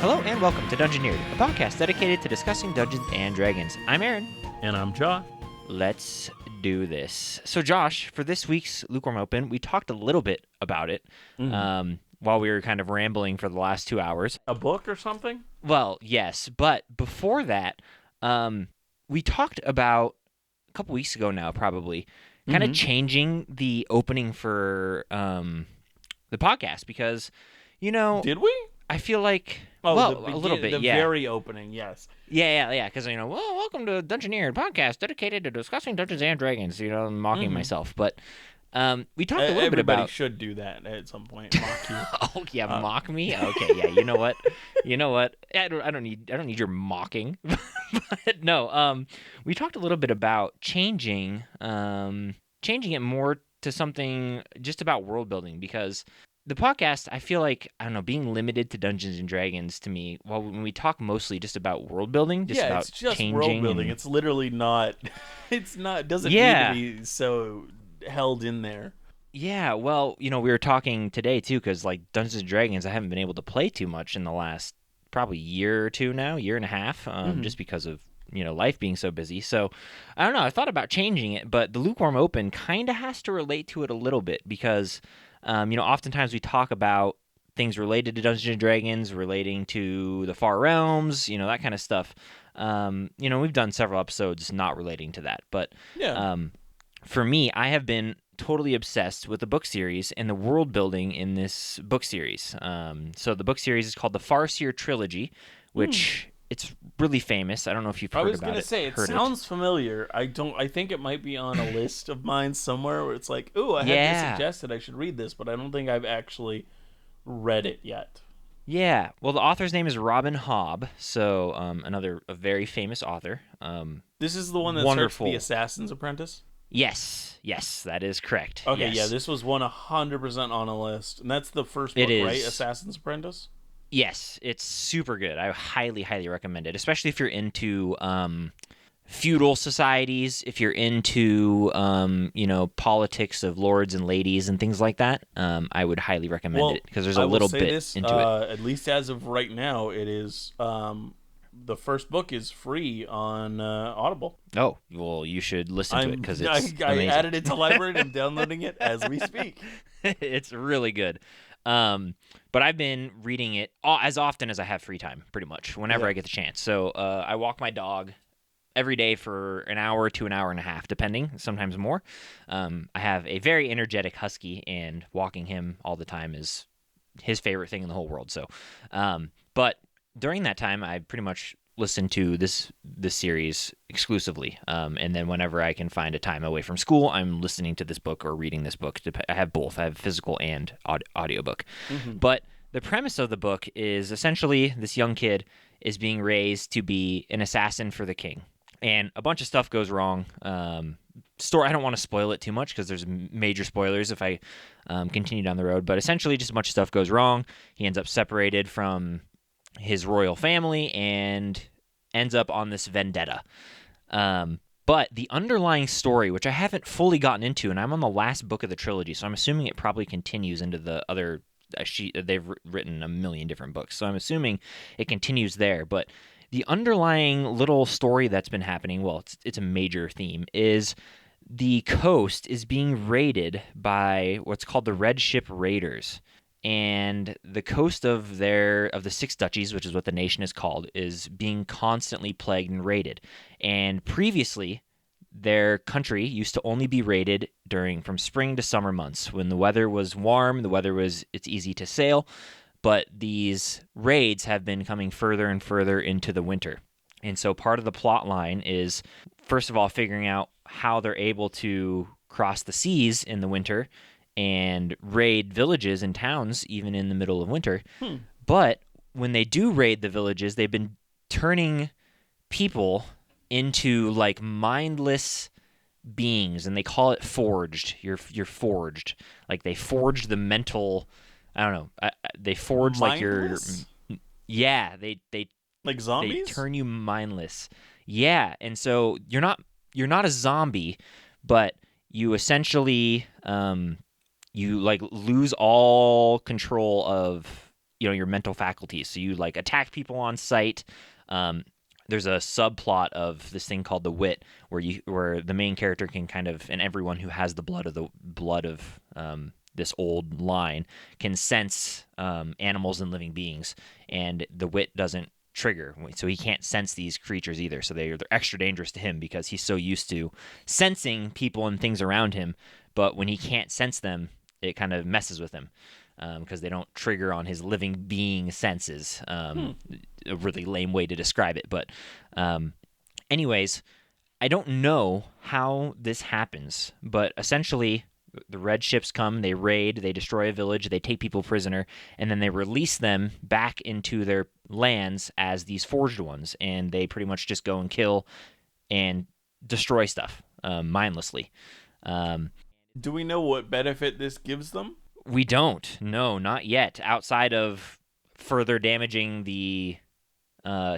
Hello and welcome to Dungeoneered, a podcast dedicated to discussing Dungeons and Dragons. I'm Aaron. And I'm Josh. Let's do this. So Josh, for this week's Lukewarm Open, we talked a little bit about it while we were kind of rambling for the last 2 hours. A book or something? Well, yes, but before that, we talked about, a couple weeks ago now probably, kind of changing the opening for the podcast because, you know... Did we? I feel like... Oh, well, a little bit, the yeah. very opening, yes. Yeah, because, well, welcome to Dungeoneered, podcast dedicated to discussing Dungeons and Dragons, I'm mocking myself, but we talked a little bit about... Everybody should do that at some point, mock you. Oh, yeah, mock me? Okay, yeah, you know what? I don't need your mocking, but no, we talked a little bit about changing it more to something just about world building, because... The podcast, I feel like, I don't know, being limited to Dungeons and Dragons to me, well, when we talk mostly just about world building, it's just world building. It's literally not, it doesn't need to be so held in there. Yeah, well, we were talking today, too, because, Dungeons and Dragons, I haven't been able to play too much in the last probably year or two now, year and a half, just because of, life being so busy. So, I don't know, I thought about changing it, but the Lukewarm Open kind of has to relate to it a little bit, because... oftentimes we talk about things related to Dungeons and Dragons, relating to the Far Realms, that kind of stuff. We've done several episodes not relating to that. But for me, I have been totally obsessed with the book series and the world building in this book series. So the book series is called the Farseer Trilogy, which... It's really famous. I don't know if you've heard about it. I was going to say, it sounds familiar. I think it might be on a list of mine somewhere where it's like, ooh, I had this suggested I should read this, but I don't think I've actually read it yet. Yeah. Well, the author's name is Robin Hobb, so a very famous author. This is the one that starts The Assassin's Apprentice? Yes, that is correct. Okay, yes. Yeah, this was 100% on a list. And that's the first book, right? Assassin's Apprentice? Yes, it's super good. I highly, highly recommend it, especially if you're into feudal societies, if you're into, politics of lords and ladies and things like that. I would highly recommend it because there's a little bit into it. At least as of right now, it is the first book is free on Audible. Oh, well, you should listen to it because it's amazing. I added it to library and I'm downloading it as we speak. It's really good. But I've been reading it as often as I have free time, pretty much, whenever I get the chance. So I walk my dog every day for an hour to an hour and a half, depending, sometimes more. I have a very energetic husky, and walking him all the time is his favorite thing in the whole world. So, but during that time, I pretty much listen to this series exclusively, and then whenever I can find a time away from school, I'm listening to this book or reading this book. I have both. I have physical and audiobook. But the premise of the book is essentially this young kid is being raised to be an assassin for the king, and a bunch of stuff goes wrong. I don't want to spoil it too much because there's major spoilers if I continue down the road, but essentially just a bunch of stuff goes wrong. He ends up separated from his royal family and ends up on this vendetta. But the underlying story, which I haven't fully gotten into, and I'm on the last book of the trilogy, so I'm assuming it probably continues into the other... They've written a million different books, so I'm assuming it continues there. But the underlying little story that's been happening, well, it's a major theme, is the coast is being raided by what's called the Red Ship Raiders. And the coast of the Six Duchies, which is what the nation is called, is being constantly plagued and raided. And previously, their country used to only be raided from spring to summer months. When the weather was warm, it's easy to sail. But these raids have been coming further and further into the winter. And so part of the plot line is, first of all, figuring out how they're able to cross the seas in the winter and raid villages and towns even in the middle of winter. But when they do raid the villages, they've been turning people into mindless beings, and they call it forged. You're forged. They forged the mental... I don't know. They forge mindless? They like zombies? They turn you mindless. Yeah, and so you're not a zombie, but you essentially... you lose all control of your mental faculties. So you like attack people on sight. There's a subplot of this thing called the wit, where the main character can kind of, and everyone who has the blood of this old line can sense animals and living beings, and the wit doesn't trigger, so he can't sense these creatures either. So they're extra dangerous to him because he's so used to sensing people and things around him. But when he can't sense them, it kind of messes with him because they don't trigger on his living being senses. A really lame way to describe it, but anyways, I don't know how this happens, but essentially the red ships come, they raid, they destroy a village, they take people prisoner, and then they release them back into their lands as these forged ones, and they pretty much just go and kill and destroy stuff mindlessly. Do we know what benefit this gives them? We don't. No, not yet. Outside of further damaging the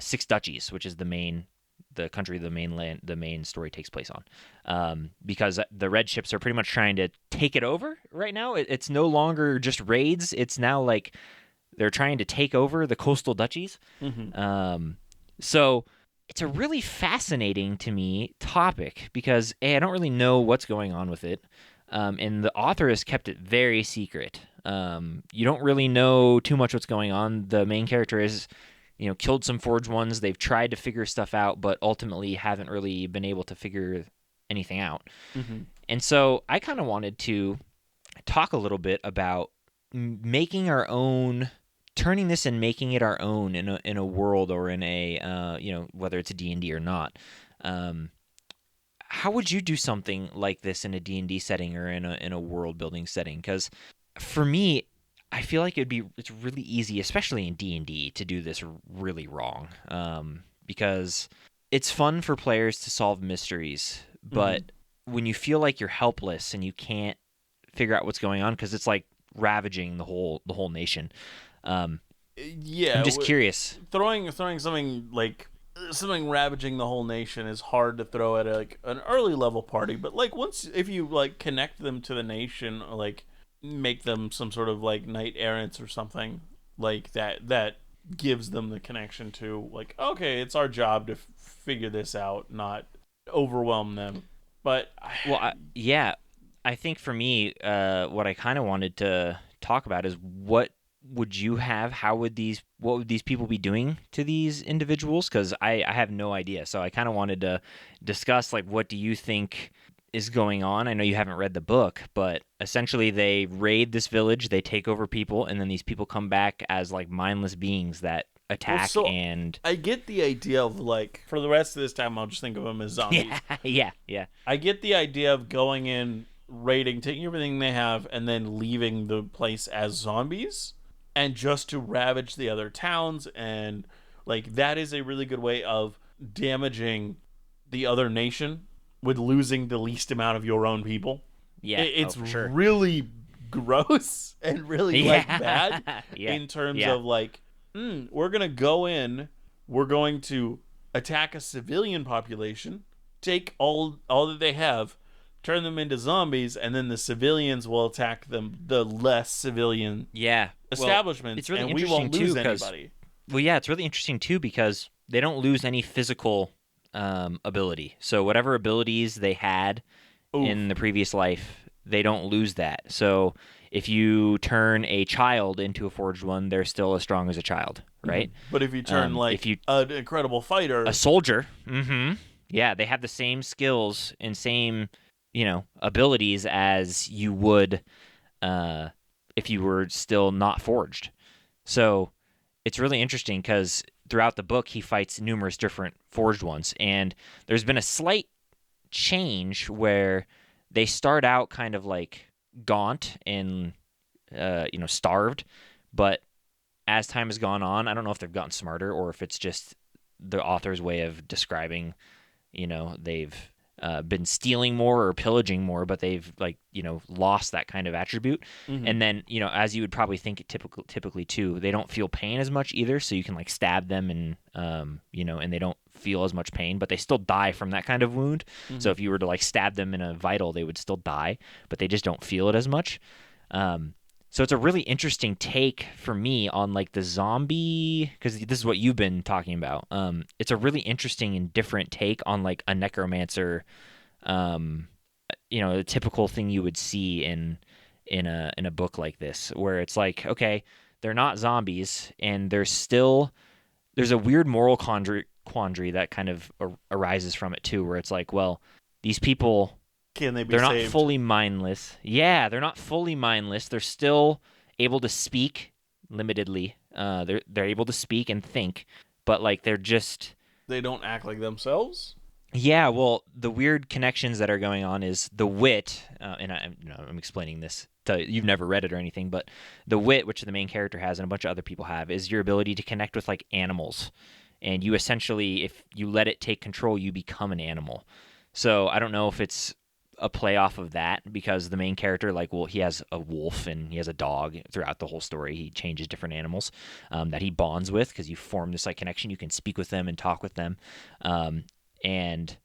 Six Duchies, which is the country the main story takes place on, because the red ships are pretty much trying to take it over right now. It's no longer just raids. It's now like they're trying to take over the coastal duchies. So it's a really fascinating to me topic because I don't really know what's going on with it, and the author has kept it very secret. You don't really know too much what's going on. The main character is killed some forged ones. They've tried to figure stuff out, but ultimately haven't really been able to figure anything out. And so I kind of wanted to talk a little bit about making our own, turning this and making it our own in a world or in a whether it's a D&D or not. How would you do something like this in a D&D setting or in a world building setting? Because for me, I feel like it's really easy, especially in D&D, to do this really wrong, because it's fun for players to solve mysteries, but when you feel like you're helpless and you can't figure out what's going on, because it's like ravaging the whole nation. Yeah, I'm just curious. Throwing something like something ravaging the whole nation is hard to throw at an early level party, but like if you like connect them to the nation, or like make them some sort of like knight errants or something like that gives them the connection to like, okay, it's our job to figure this out, not overwhelm them. But I think for me, what I kind of wanted to talk about is what would you have? What would these people be doing to these individuals? Because I have no idea. So I kind of wanted to discuss like, what do you think is going on? I know you haven't read the book, but essentially they raid this village, they take over people, and then these people come back as like mindless beings that attack. And I get the idea of like, for the rest of this time I'll just think of them as zombies. Yeah. I get the idea of going in, raiding, taking everything they have, and then leaving the place as zombies, and just to ravage the other towns. And like, that is a really good way of damaging the other nation with losing the least amount of your own people. Yeah, it's sure. really gross and really like bad in terms of like, we're gonna go in, we're going to attack a civilian population, take all that they have, turn them into zombies, and then the civilians will attack the less civilian establishments, it's really and we won't lose anybody. Well, yeah, it's really interesting too because they don't lose any physical ability. So whatever abilities they had in the previous life, they don't lose that. So if you turn a child into a forged one, they're still as strong as a child, right? But if you turn an incredible fighter, a soldier, yeah, they have the same skills and same abilities as you would if you were still not forged. So it's really interesting because throughout the book, he fights numerous different forged ones. And there's been a slight change where they start out kind of like gaunt and, starved. But as time has gone on, I don't know if they've gotten smarter or if it's just the author's way of describing, they've been stealing more or pillaging more, but they've lost that kind of attribute. And then as you would probably think typically too, they don't feel pain as much either, so you can like stab them and and they don't feel as much pain, but they still die from that kind of wound. So if you were to like stab them in a vital, they would still die, but they just don't feel it as much. So it's a really interesting take for me on like the zombie, because this is what you've been talking about. It's a really interesting and different take on like a necromancer. Um, the typical thing you would see in a book like this, where it's like, okay, they're not zombies, and there's a weird moral quandary that kind of arises from it too, where it's like, well, these people, Can they be they're not saved? fully mindless. Yeah, they're not fully mindless. They're still able to speak limitedly. They're able to speak and think, but like they're just They don't act like themselves? yeah. Well, the weird connections that are going on is the wit, and I'm explaining this. You've never read it or anything, but the wit, which the main character has and a bunch of other people have, is your ability to connect with like animals, and you essentially, if you let it take control, you become an animal. So I don't know if it's a play off of that, because the main character, like, well, he has a wolf and he has a dog throughout the whole story. He changes different animals that he bonds with, because you form this like connection. You can speak with them and talk with them, and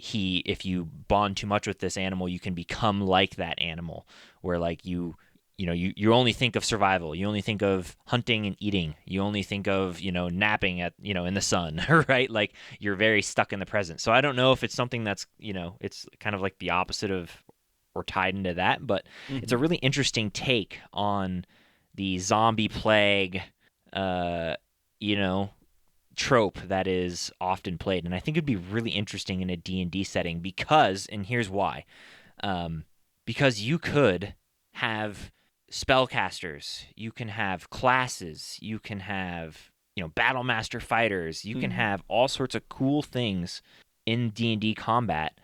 if you bond too much with this animal, you can become like that animal, where like you only think of survival. You only think of hunting and eating. You only think of, napping at, in the sun, right? Like you're very stuck in the present. So I don't know if it's something that's, it's kind of like the opposite of or tied into that, but it's a Mm-hmm. really interesting take on the zombie plague, uh, you know, trope that is often played. And I think it'd be really interesting in a D&D setting, because, and here's why, um, because you could have spellcasters, you can have classes, you can have battle master fighters, you can Mm-hmm. have all sorts of cool things in D&D combat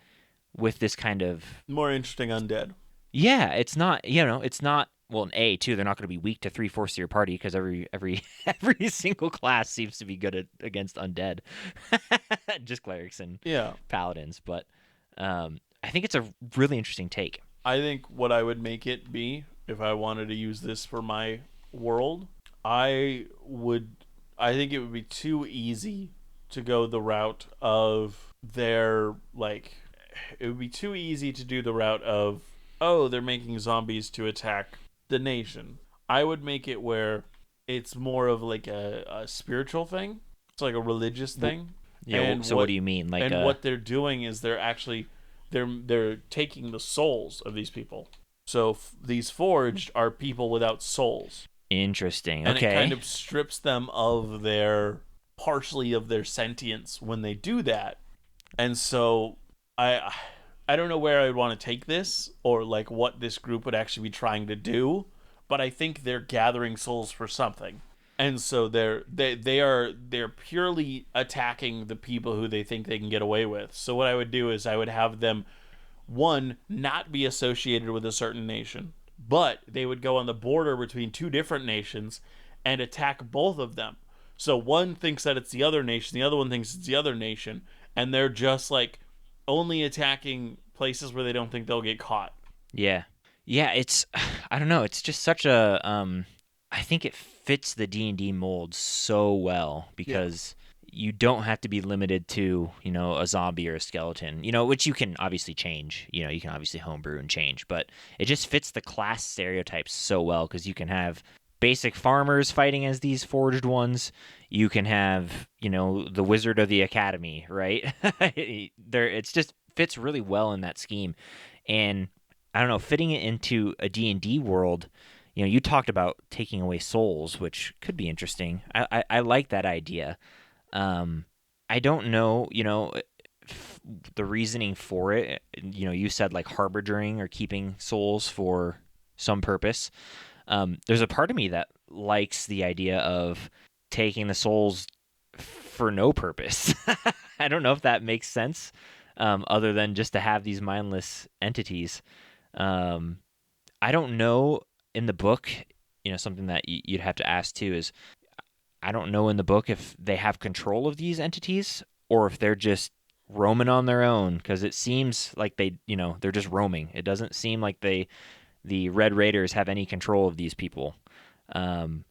with this kind of More interesting undead. yeah. It's not well, an A too. They're not going to be weak to 3/4 of your party, because every every single class seems to be good against undead, just clerics and Yeah. paladins. But I think it's a really interesting take. I think what I would make it be if I wanted to use this for my world, I would I think it would be too easy to go the route of their like it would be too easy to do the route of, oh, they're making zombies to attack the nation. I would make it where it's more of like a spiritual thing. It's like a religious thing. And So what do you mean? Like what they're doing is they're taking the souls of these people. So these forged are people without souls, interesting. and it kind Okay. of strips them of their partially of their sentience when they do that. And so I I don't know where I'd want to take this, or like what this group would actually be trying to do, but I think they're gathering souls for something. And so they're purely attacking the people who they think they can get away with. So what I would do is I would have them, one, not be associated with a certain nation, but they would go on the border between two different nations and attack both of them. So one thinks that it's the other nation, the other one thinks it's the other nation, and they're just like only attacking places where they don't think they'll get caught. Yeah. Yeah, it's I don't know, it's just such a I think it fits the D&D mold so well, Yeah. because you don't have to be limited to, a zombie or a skeleton, which you can obviously change. You can obviously homebrew and change, but it just fits the class stereotypes so well, because you can have basic farmers fighting as these forged ones. You can have, the wizard of the academy, right? It's just fits really well in that scheme. And I don't know, fitting it into a D&D world, you talked about taking away souls, which could be interesting. I like that idea. Um, I don't know, the reasoning for it. You said like harbingering or keeping souls for some purpose. There's a part of me that likes the idea of taking the souls for no purpose. I don't know if that makes sense, other than just to have these mindless entities. Um, I don't know in the book, something that you'd have to ask too is, I don't know in the book if they have control of these entities, or if they're just roaming on their own, because it seems like they're just roaming. It doesn't seem like the Red Raiders have any control of these people. Um,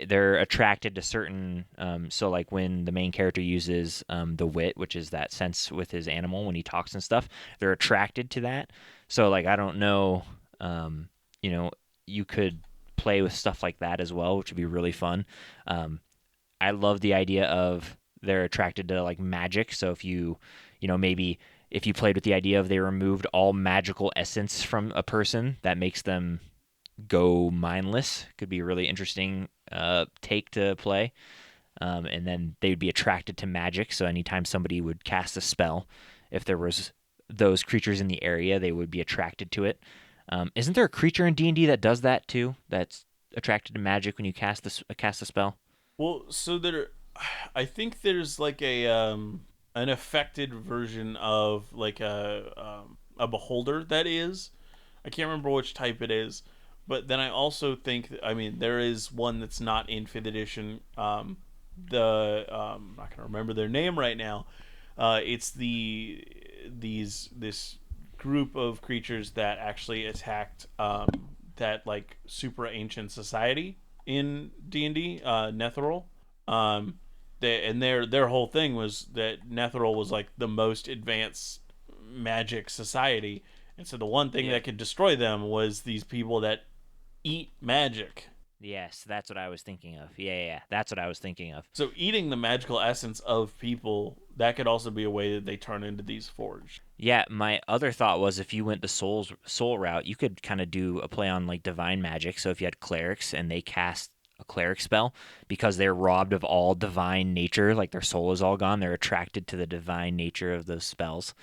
they're attracted to certain so like when the main character uses the wit, which is that sense with his animal when he talks and stuff, they're attracted to that. So like I don't know, you know you could play with stuff like that as well, which would be really fun. Um, I love the idea of they're attracted to like magic. So if maybe if you played with the idea of they removed all magical essence from a person, that makes them go mindless. Could be a really interesting take to play. And then they would be attracted to magic. So anytime somebody would cast a spell, if there was those creatures in the area, they would be attracted to it. Isn't there a creature in D&D that does that too? That's attracted to magic when you cast a spell. Well, so there, I think there's like an affected version of like a beholder that is. I can't remember which type it is, but then I also think I mean there is one that's not in fifth edition. I'm not gonna remember their name right now. It's this group of creatures that actually attacked that like super ancient society in D&D, Netheril. Um, their whole thing was that Netheril was like the most advanced magic society, and so the one thing Yeah. that could destroy them was these people that eat magic. Yes, that's what I was thinking of. Yeah, that's what I was thinking of. So eating the magical essence of people, that could also be a way that they turn into these forged. Yeah, my other thought was if you went the soul route, you could kind of do a play on like divine magic. So if you had clerics and they cast a cleric spell because they're robbed of all divine nature, like their soul is all gone, they're attracted to the divine nature of those spells.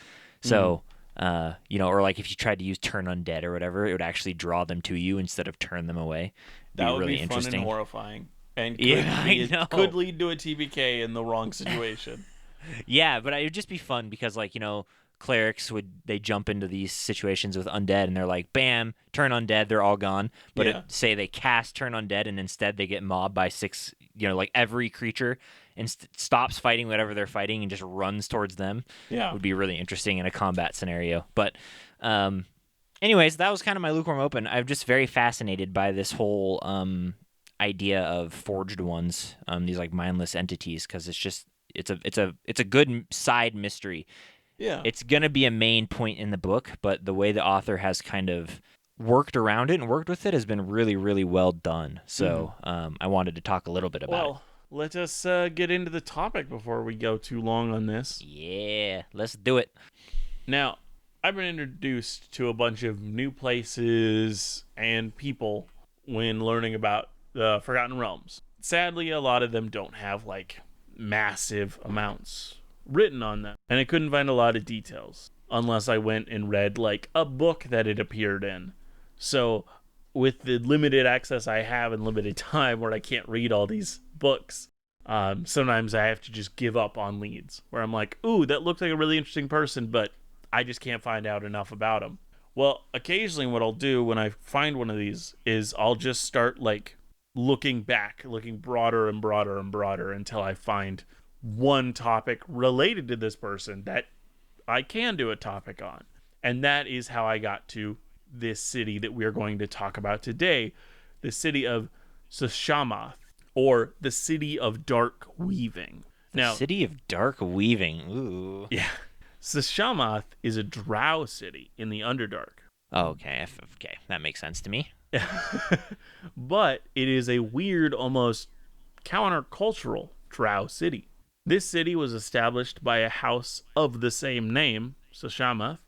Mm. So, or like if you tried to use turn undead or whatever, it would actually draw them to you instead of turn them away. That Be would be really fun and interesting. horrifying, and Yeah, I could know. lead to a TBK in the wrong situation. Yeah, but it would just be fun because like, clerics they jump into these situations with undead and they're like, bam, turn undead, they're all gone. But Yeah, say they cast turn undead and instead they get mobbed by six, like every creature and stops fighting whatever they're fighting and just runs towards them. yeah. Would be really interesting in a combat scenario. But um anyways, that was kind of my lukewarm open. I'm just very fascinated by this whole idea of forged ones, these like mindless entities, because it's a good side mystery. Yeah. It's gonna be a main point in the book, but the way the author has kind of worked around it and worked with it has been really, really well done. Mm-hmm. So I wanted to talk a little bit about it. Well, let us get into the topic before we go too long on this. Yeah, let's do it. Now, I've been introduced to a bunch of new places and people when learning about the Forgotten Realms. Sadly, a lot of them don't have like massive amounts written on them, and I couldn't find a lot of details unless I went and read like a book that it appeared in. So, with the limited access I have and limited time where I can't read all these books, sometimes I have to just give up on leads where I'm like, ooh, that looks like a really interesting person, but I just can't find out enough about them. Well, occasionally what I'll do when I find one of these is I'll just start like looking back, looking broader and broader and broader until I find one topic related to this person that I can do a topic on. And that is how I got to this city that we are going to talk about today, the city of Sshamath, or the city of dark weaving. The Now, City of Dark Weaving. Ooh. yeah, Sshamath is a drow city in the Underdark. Oh, okay. Okay, that makes sense to me. But it is a weird, almost countercultural drow city. This city was established by a house of the same name, Sshamath,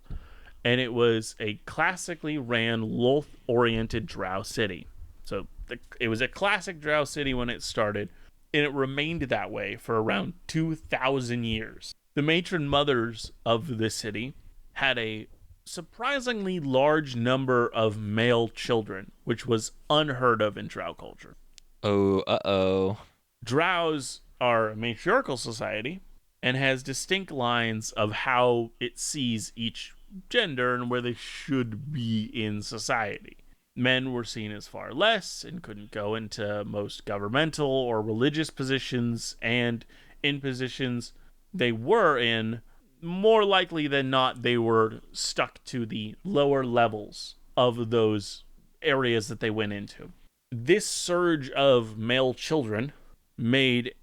and it was a classically ran Lolth-oriented drow city. So it was a classic drow city when it started, and it remained that way for around 2,000 years. The matron mothers of the city had a surprisingly large number of male children, which was unheard of in drow culture. Oh, uh-oh. Drows are a matriarchal society and has distinct lines of how it sees each gender and where they should be in society. Men were seen as far less and couldn't go into most governmental or religious positions, and in positions they were in, more likely than not, they were stuck to the lower levels of those areas that they went into. This surge of male children made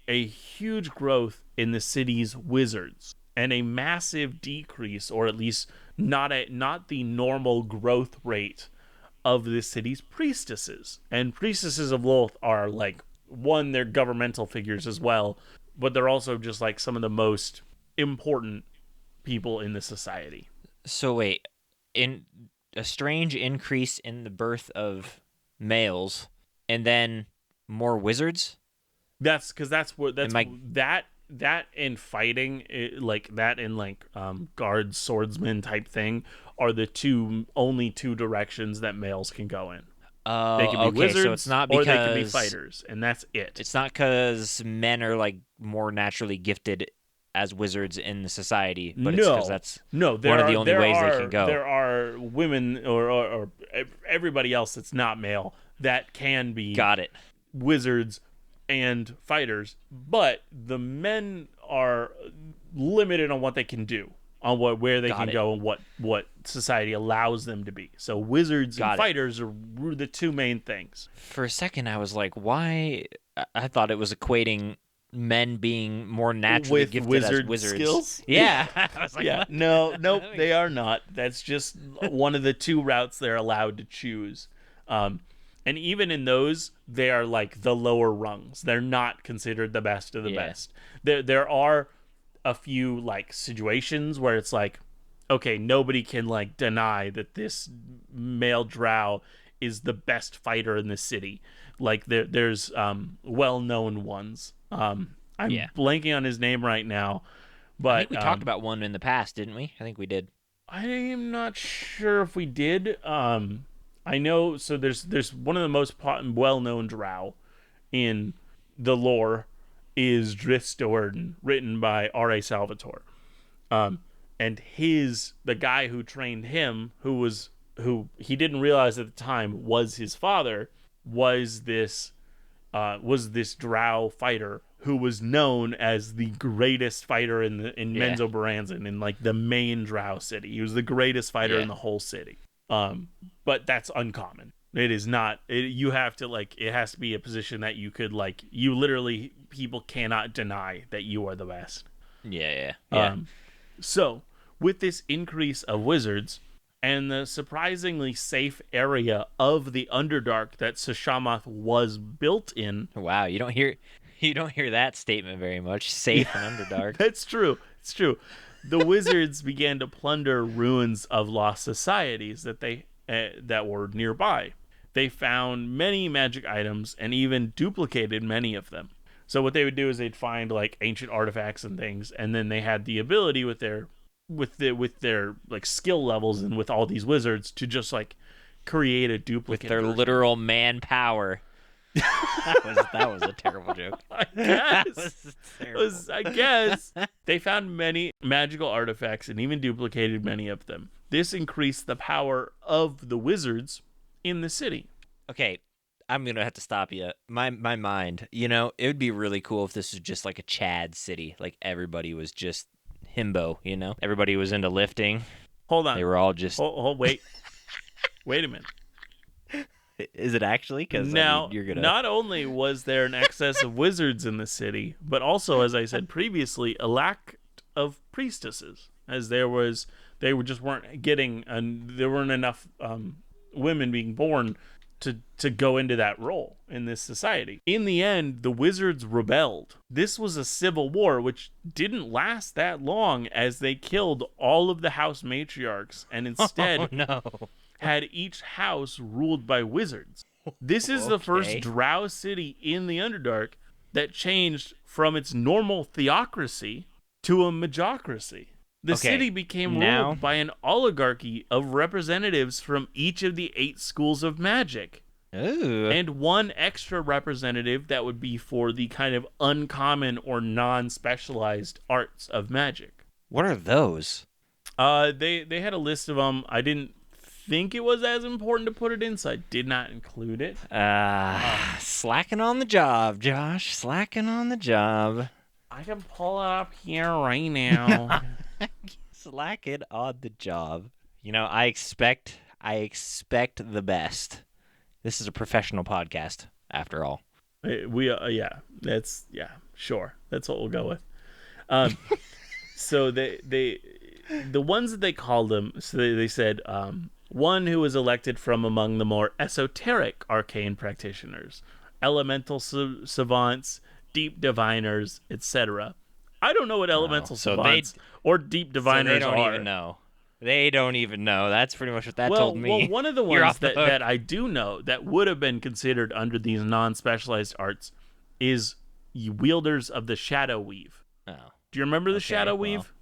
a huge growth in the city's wizards and a massive decrease, or at least not the normal growth rate of this city's priestesses. And priestesses of Lolth are like, one, they're governmental figures as well, but they're also just like some of the most important people in the society. So wait, in a strange increase in the birth of males, and then more wizards. That's because that's Am I that in fighting, like that in like guards, swordsman type thing, are the only two directions that males can go in. They can be okay, wizards, so it's not or because they can be fighters, and that's it. it's not because men are like more naturally gifted as wizards in the society, but it's because that's no. one of the only ways they can go. There are women or everybody else that's not male that can be Got it. wizards and fighters, but the men are limited on what they can do, on where they can go, and what society allows them to be. So wizards and fighters are the two main things. For a second, I was like, why? I thought it was equating men being more naturally With gifted wizard as wizards. skills? Yeah. I was like, Yeah, what? nope, they are not. That's just one of the two routes they're allowed to choose. And even in those, they are like the lower rungs. They're not considered the best of the best. There are a few like situations where it's like, okay, nobody can like deny that this male drow is the best fighter in the city. Like there's well-known ones. I'm blanking on his name right now, but I think we talked about one in the past, didn't we? I think we did. I am not sure if we did. I know. So there's one of the most well-known drow in the lore is Driftstorden, written by R.A. Salvatore. And the guy who trained him, who he didn't realize at the time was his father, was this drow fighter who was known as the greatest fighter in Menzoberranzan, in like the main drow city. He was the greatest fighter in the whole city. But that's uncommon. It is not. You have to like. It has to be a position that you could like. You literally, people cannot deny that you are the best. Yeah. So with this increase of wizards and the surprisingly safe area of the Underdark that Sshamath was built in. Wow, you don't hear that statement very much. Safe and Underdark. That's true. It's true. The wizards began to plunder ruins of lost societies that were nearby. They found many magic items and even duplicated many of them. So what they would do is they'd find like ancient artifacts and things, and then they had the ability with their like skill levels and with all these wizards to just like create a duplicate. With their version. literal manpower. That was a terrible joke. I guess. That was terrible. I guess. They found many magical artifacts and even duplicated many of them. This increased the power of the wizards in the city. Okay, I'm going to have to stop you. My mind, it would be really cool if this was just like a Chad city. Like everybody was just himbo, Everybody was into lifting. Hold on. They were all just... wait. Wait a minute. Is it actually? Because now, you're gonna... not only was there an excess of wizards in the city, but also, as I said previously, a lack of priestesses, as there weren't enough women being born to go into that role in this society. In the end, the wizards rebelled. This was a civil war, which didn't last that long, as they killed all of the house matriarchs and instead had each house ruled by wizards. This is the first drow city in the Underdark that changed from its normal theocracy to a magocracy. The city became ruled by an oligarchy of representatives from each of the 8 schools of magic. Ooh. And one extra representative that would be for the kind of uncommon or non-specialized arts of magic. What are those? They had a list of them. I didn't think it was as important to put it in, so I did not include it. Slacking on the job, Josh. Slacking on the job. I can pull it up here right now. Slacking on the job. I expect the best. This is a professional podcast, after all. Sure. That's what we'll go with. So the ones that they called them, so they said one who was elected from among the more esoteric arcane practitioners, elemental savants, deep diviners, etc. I don't know what Oh, elemental savants or deep so they diviners don't are. even know. They don't even know. That's pretty much what that told Well, me. one of the You're ones off the that, hook. that I do know that would have been considered under these non-specialized arts is wielders of the shadow weave. Oh, Do you remember the okay. shadow Well, weave?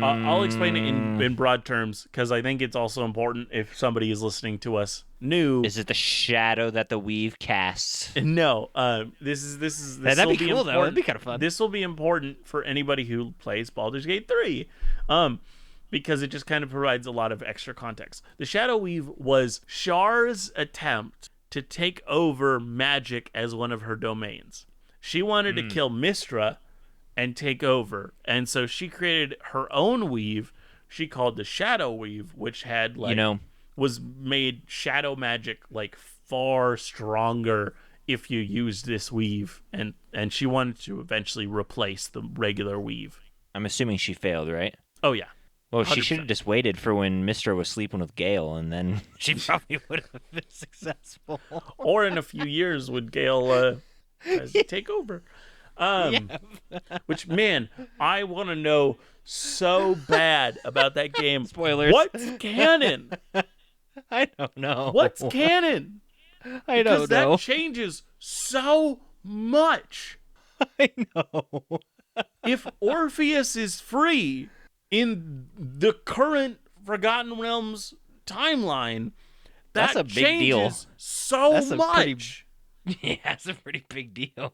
I'll explain it in broad terms because I think it's also important if somebody is listening to us new. Is it the shadow that the weave casts? No, this That'd will be cool though. That'd be kind of fun. This will be important for anybody who plays Baldur's Gate 3, because it just kind of provides a lot of extra context. The shadow weave was Shar's attempt to take over magic as one of her domains. She wanted to kill Mistra and take over, and so she created her own weave she called the shadow weave, which had was made shadow magic like far stronger if you used this weave, and she wanted to eventually replace the regular weave. I'm assuming she failed, right? Oh yeah. Well, 100%. she should have just waited for when Mistra was sleeping with Gale, and then she probably would have been successful. Or in a few years would Gale take over. Which, man, I want to know so bad about that game. Spoilers. What's canon? I don't know. What's canon? I don't Because know. that changes so much. I know. If Orpheus is free in the current Forgotten Realms timeline, That's that a big deal. changes so That's a much. Yeah, it's a pretty big deal.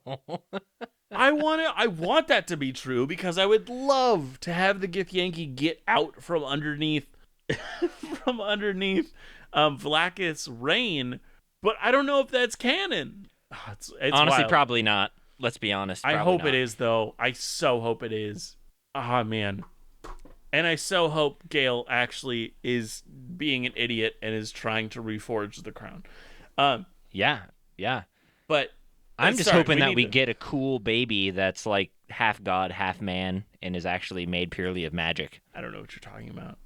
I want that to be true because I would love to have the Githyanki get out from underneath Vlaakith's reign, but I don't know if that's canon. It's Honestly, wild. probably not. Let's be honest. I probably hope not. it is, though. I so hope it is. Ah, man. And I so hope Gale actually is being an idiot and is trying to reforge the crown. Yeah. But I'm just hoping that we get a cool baby that's like half god, half man, and is actually made purely of magic. I don't know what you're talking about.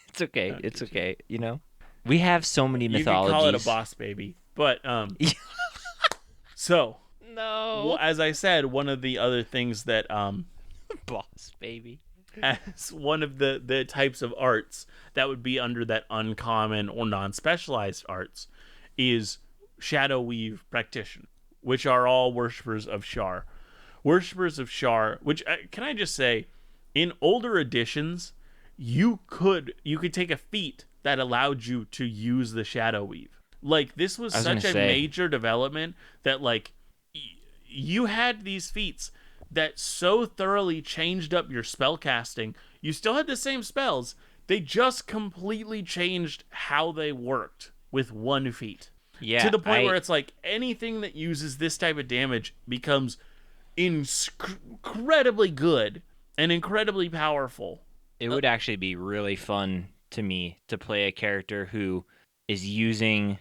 It's okay. It's okay. You know, we have so many mythologies. You can call it a boss baby, but so no. well, as I said, one of the other things that boss baby, as one of the types of arts that would be under that uncommon or non-specialized arts is shadow weave practitioner, which are all worshippers of Shar. Worshippers of Shar, which can I just say, in older editions, you could take a feat that allowed you to use the shadow weave. Like, this was such a major development that like you had these feats that so thoroughly changed up your spell casting. You still had the same spells, they just completely changed how they worked with one feat. Yeah, to the point where it's like anything that uses this type of damage becomes incredibly good and incredibly powerful. It would actually be really fun to me to play a character who is using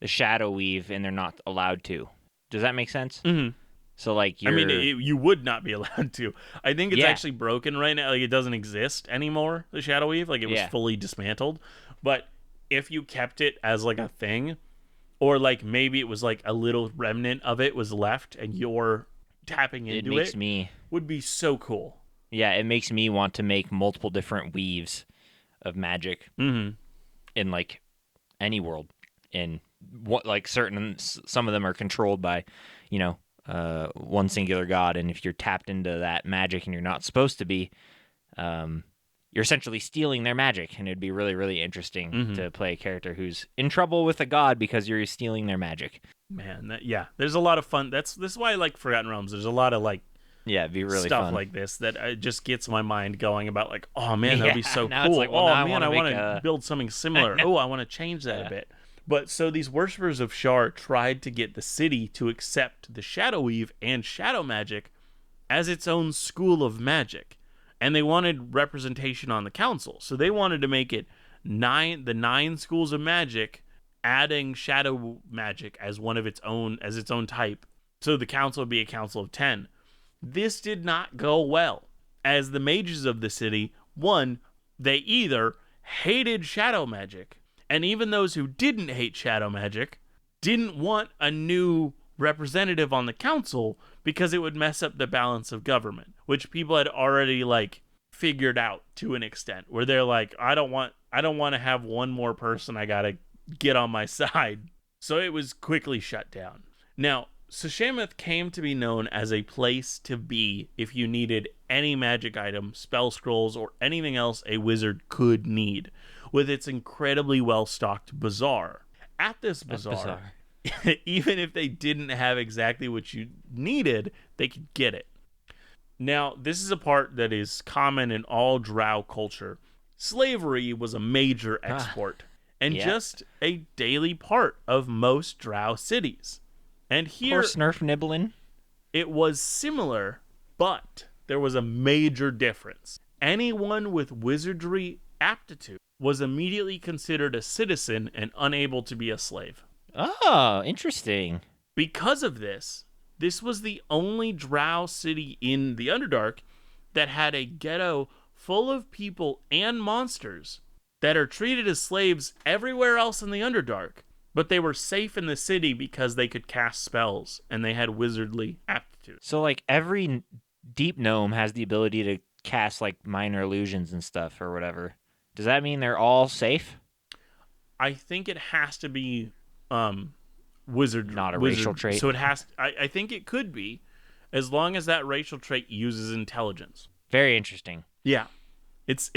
the shadow weave and they're not allowed to. Does that make sense? Mm-hmm. So like, you would not be allowed to. I think it's actually broken right now. Like, it doesn't exist anymore. The shadow weave, like, it was fully dismantled. But if you kept it as like a thing, or like maybe it was like a little remnant of it was left and you're tapping into it, would be so cool. Yeah, it makes me want to make multiple different weaves of magic in like any world. In what, like, some of them are controlled by, one singular god, and if you're tapped into that magic and you're not supposed to be, you're essentially stealing their magic, and it'd be really, really interesting to play a character who's in trouble with a god because you're stealing their magic. Man, there's a lot of fun. This is why I like Forgotten Realms. There's a lot of like it'd be really stuff fun. Like this that just gets my mind going about like, oh man, that'd be so now cool. It's like, well, I want to build something similar. Oh, I want to change that a bit. But so these worshippers of Shar tried to get the city to accept the shadow weave and shadow magic as its own school of magic. And they wanted representation on the council. So they wanted to make it the 9 schools of magic, adding shadow magic as its own type. So the council would be a council of 10. This did not go well, as the mages of the city, one, they either hated shadow magic. And even those who didn't hate shadow magic didn't want a new representative on the council because it would mess up the balance of government, which people had already like figured out to an extent, where they're like, I don't want to have one more person I gotta get on my side. So it was quickly shut down. Now, Sshamath came to be known as a place to be if you needed any magic item, spell scrolls, or anything else a wizard could need, with its incredibly well-stocked bazaar. At this bazaar, even if they didn't have exactly what you needed, they could get it. Now, this is a part that is common in all Drow culture. Slavery was a major export, and just a daily part of most Drow cities. And here, poor Snurf nibbling. It was similar, but there was a major difference. Anyone with wizardry aptitude was immediately considered a citizen and unable to be a slave. Oh, interesting. Because of this, this was the only Drow city in the Underdark that had a ghetto full of people and monsters that are treated as slaves everywhere else in the Underdark. But they were safe in the city because they could cast spells and they had wizardly aptitude. So, like, every deep gnome has the ability to cast, like, minor illusions and stuff or whatever. Does that mean they're all safe? I think it has to be wizard. Not a racial trait. So it has... I think it could be, as long as that racial trait uses intelligence. Very interesting. Yeah. It's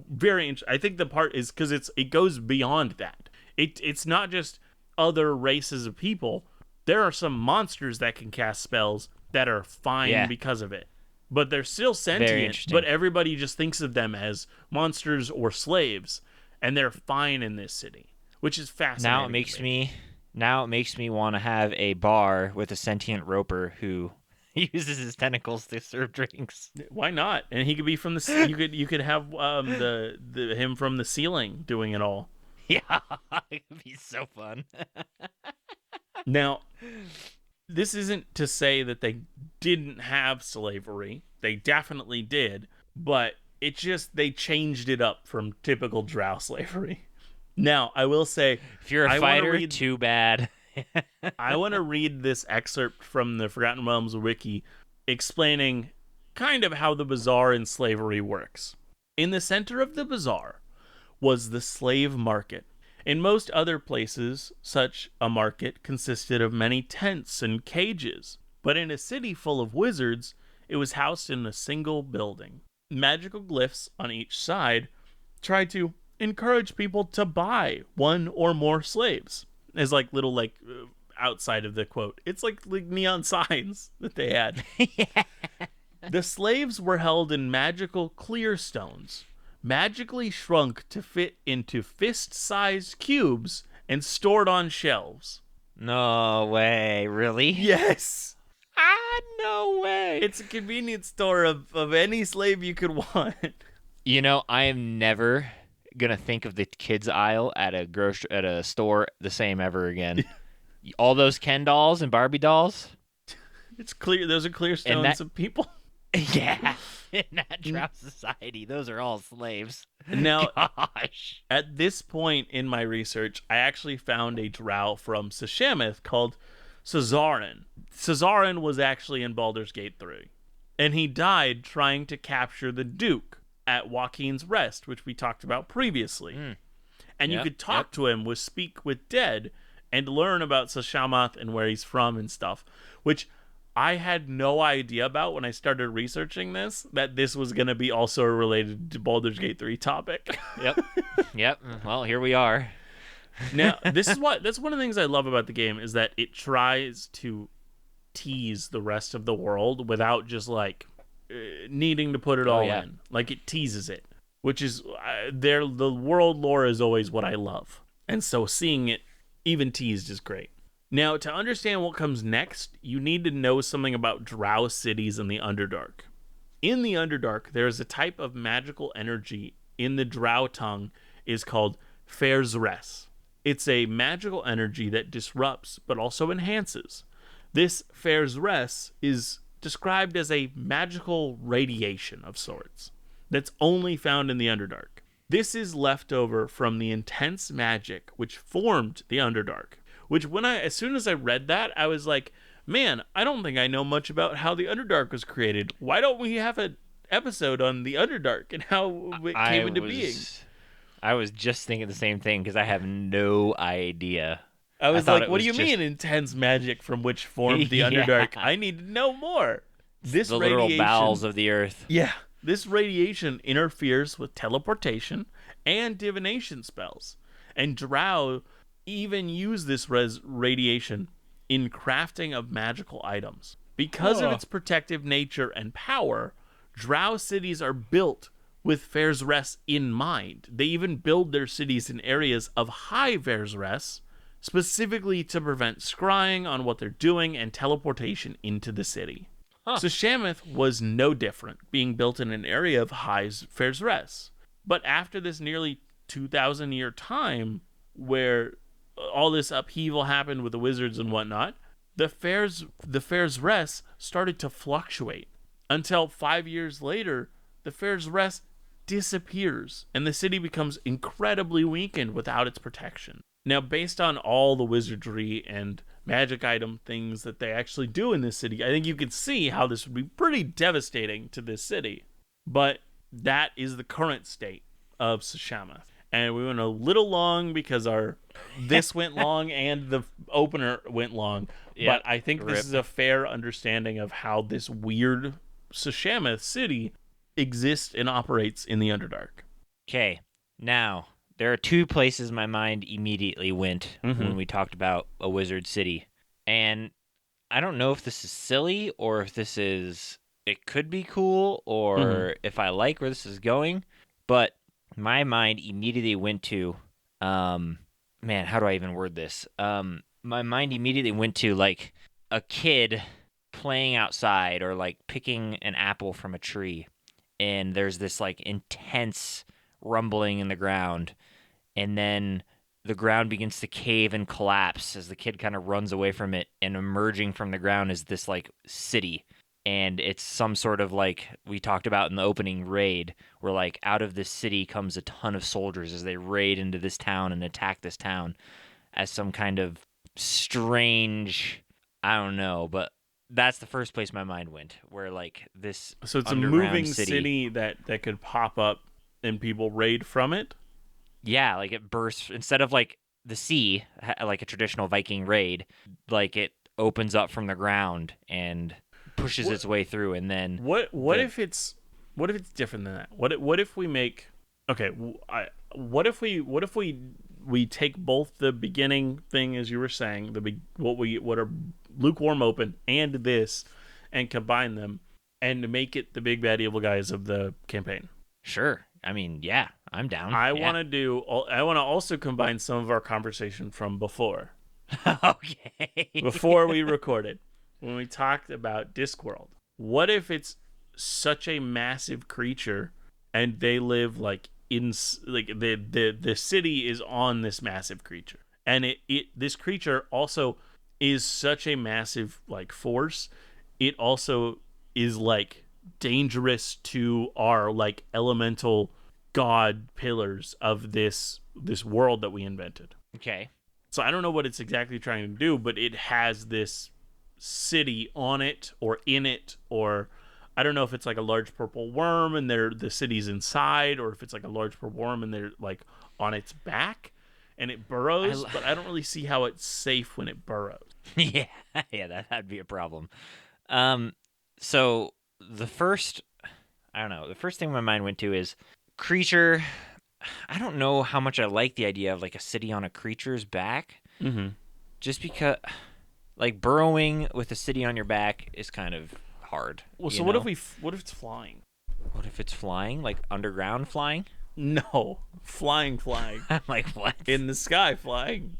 very interesting. I think the part is because it goes beyond that. It's not just other races of people. There are some monsters that can cast spells that are fine because of it. But they're still sentient, but everybody just thinks of them as monsters or slaves, and they're fine in this city, which is fascinating. Now it makes me want to have a bar with a sentient roper who uses his tentacles to serve drinks. Why not? And he could be from the you could have him from the ceiling doing it all. Yeah, it would be so fun. Now, this isn't to say that they didn't have slavery. They definitely did, but they changed it up from typical Drow slavery. Now, I will say, if you're a fighter, too bad. I want to read this excerpt from the Forgotten Realms wiki explaining kind of how the bazaar in slavery works. In the center of the bazaar was the slave market. In most other places, such a market consisted of many tents and cages, but in a city full of wizards, it was housed in a single building. Magical glyphs on each side tried to encourage people to buy one or more slaves. As like little outside of the quote. It's like neon signs that they had. Yeah. The slaves were held in magical clear stones, magically shrunk to fit into fist-sized cubes and stored on shelves. No way, really? Yes. No way. It's a convenience store of any slave you could want. You know, I am never gonna think of the kids aisle at a store the same ever again. All those Ken dolls and Barbie dolls. It's clear. Those are clear stones of people. Yeah. In that Drow society, those are all slaves. Now, gosh. At this point in my research, I actually found a Drow from Sshamath called Cesarin. Cesarin was actually in Baldur's Gate 3, and he died trying to capture the Duke at Joaquin's Rest, which we talked about previously. And you could talk to him with Speak with Dead and learn about Sshamath and where he's from and stuff, which I had no idea about when I started researching this, that this was going to be also related to Baldur's Gate 3 topic. Yep. Well, here we are. Now, that's one of the things I love about the game is that it tries to tease the rest of the world without just needing to put it all in. Like, it teases it, which is the world lore is always what I love. And so seeing it even teased is great. Now, to understand what comes next, you need to know something about Drow cities in the Underdark. In the Underdark, there is a type of magical energy in the Drow tongue is called Ferzres. It's a magical energy that disrupts but also enhances. This Ferzres is described as a magical radiation of sorts that's only found in the Underdark. This is left over from the intense magic which formed the Underdark. Which as soon as I read that, I was like, man, I don't think I know much about how the Underdark was created. Why don't we have an episode on the Underdark and how it I came into being? was I was just thinking the same thing because I have no idea. I I was thought like, it what do was you just mean intense magic from which formed the yeah, Underdark? I need to know more. This the literal bowels radiation, of the earth. yeah, this radiation interferes with teleportation and divination spells. And Drow even use this radiation in crafting of magical items. Because of Huh. its protective nature and power, Drow cities are built with Fair's Rest in mind. They even build their cities in areas of high Fair's Rest, specifically to prevent scrying on what they're doing and teleportation into the city. Huh. So Sshamath was no different, being built in an area of high Fair's Rest. But after this nearly 2,000 year time, where all this upheaval happened with the wizards and whatnot, the fair's rest started to fluctuate until 5 years later, the fair's rest disappears and the city becomes incredibly weakened without its protection. Now, based on all the wizardry and magic item things that they actually do in this city, I think you can see how this would be pretty devastating to this city. But that is the current state of Sshamath. And we went a little long because this went long and the opener went long. Yep. But I think this Rip. is a fair understanding of how this weird Sshamath city exists and operates in the Underdark. Okay, now there are two places my mind immediately went when we talked about a wizard city, and I don't know if this is silly or if it could be cool or if I like where this is going, but my mind immediately went to, man, how do I even word this? My mind immediately went to like a kid playing outside or like picking an apple from a tree, and there's this like intense rumbling in the ground, and then the ground begins to cave and collapse as the kid kind of runs away from it, and emerging from the ground is this like city. And it's some sort of like we talked about in the opening raid, where like out of this city comes a ton of soldiers as they raid into this town and attack this town as some kind of strange, I don't know, but that's the first place my mind went, where like this So it's a underground moving city that could pop up and people raid from it. Yeah, like it bursts instead of like the sea, like a traditional Viking raid, like it opens up from the ground and pushes its way through, and then What if it's different than that? What if we make okay? What if we take both the beginning thing as you were saying, what are lukewarm open and this, and combine them and make it the big bad evil guys of the campaign. sure. I mean, yeah, I'm down. I Yeah. want to also combine some of our conversation from before Okay. we recorded when we talked about Discworld. What if it's such a massive creature and they live like in like the city is on this massive creature, and this creature also is such a massive like force, it also is like dangerous to our like elemental god pillars of this world that we invented. Okay. So I don't know what it's exactly trying to do, but it has this city on it or in it, or I don't know if it's like a large purple worm and the city's inside, or if it's like a large purple worm and they're like on its back and it burrows, but I don't really see how it's safe when it burrows. Yeah, yeah, that'd be a problem. So the first, I don't know, the first thing my mind went to is creature. I don't know how much I like the idea of like a city on a creature's back, just because like burrowing with a city on your back is kind of hard. Well, so what if it's flying? What if it's flying, like underground flying? No, flying. I'm like, what? In the sky flying.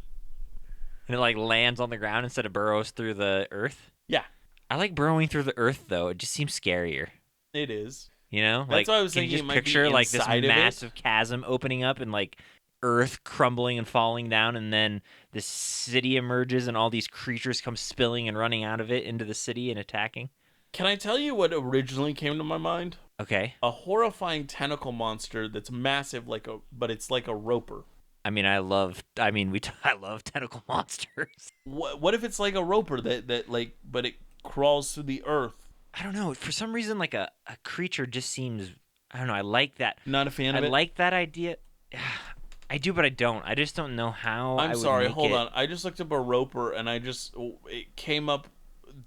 And it like lands on the ground instead of burrows through the earth? Yeah, I like burrowing through the earth though. It just seems scarier. it is. You know? That's like why I was can thinking you it just might be picture like this inside of it. massive chasm opening up and like earth crumbling and falling down, and then this city emerges and all these creatures come spilling and running out of it into the city and attacking? Can I tell you what originally came to my mind? Okay. A horrifying tentacle monster that's massive, but it's like a roper. I mean, I love tentacle monsters. What if it's like a roper that like, but it crawls through the earth? I don't know. For some reason, like a creature just seems. I don't know. I like that. Not a fan I of it. like that idea. I do, but I don't. I just don't know how I'm I would sorry. make Hold it. on. I just looked up a roper, and it came up.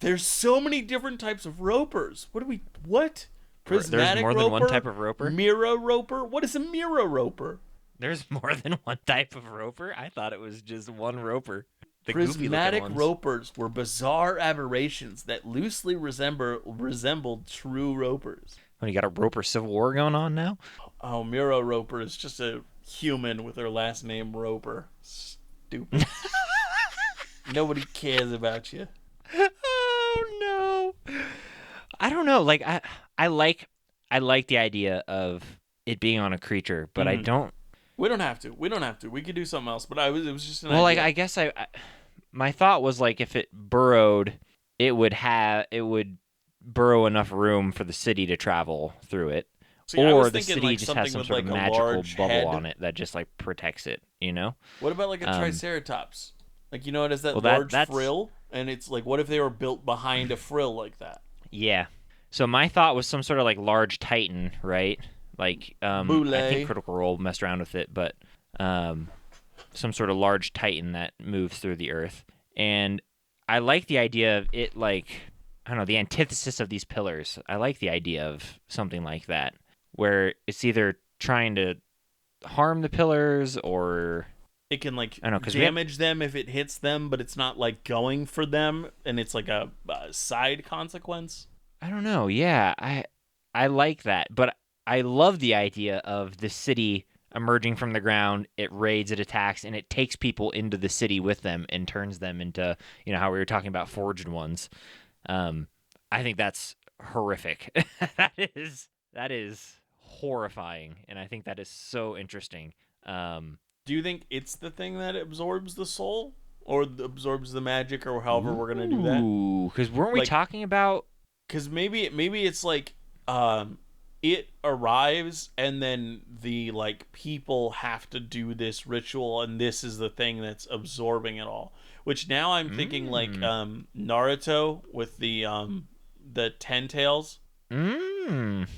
There's so many different types of ropers. What? There's Prismatic more than one roper, type of roper. mirror roper. What is a mirror roper? There's more than one type of roper. I thought it was just one roper. The goofy looking Prismatic ones. ropers were bizarre aberrations that loosely resembled true ropers. Oh, you got a roper civil war going on now? Oh, Miro Roper is just a human with her last name Roper. Stupid. Nobody cares about you. Oh no. I don't know. Like I like the idea of it being on a creature, but I Mhm. don't. We don't have to. We don't have to. We could do something else. But it was just an Well, like idea. I guess my thought was like if it burrowed, it would burrow enough room for the city to travel through it, See, I or was the thinking city like just has something some with sort of like a magical large bubble head. on it that just like protects it. You know? What about like a Um, Triceratops? Like it has that well, large that's frill, and it's like, what if they were built behind a frill like that? yeah. So my thought was some sort of like large titan, right? Like I think Boule. Critical Role messed around with it, but um some sort of large titan that moves through the earth. And I like the idea of it like I don't know, the antithesis of these pillars. I like the idea of something like that where it's either trying to harm the pillars or It can like I don't know cuz we have damage them if it hits them, but it's not like going for them, and it's like a side consequence. I don't know. Yeah, I like that, but I love the idea of the city emerging from the ground. It raids, it attacks, and it takes people into the city with them and turns them into how we were talking about forged ones. Um, I think that's horrific. that is horrifying, and I think that is so interesting. Um, Do you think it's the thing that absorbs the soul, or absorbs the magic, or however we're gonna do that? ooh, because weren't we Like, talking about? because maybe it's like it arrives, and then the like people have to do this ritual, and this is the thing that's absorbing it all. Which now I'm thinking like Mm, Naruto with the ten tails, mm.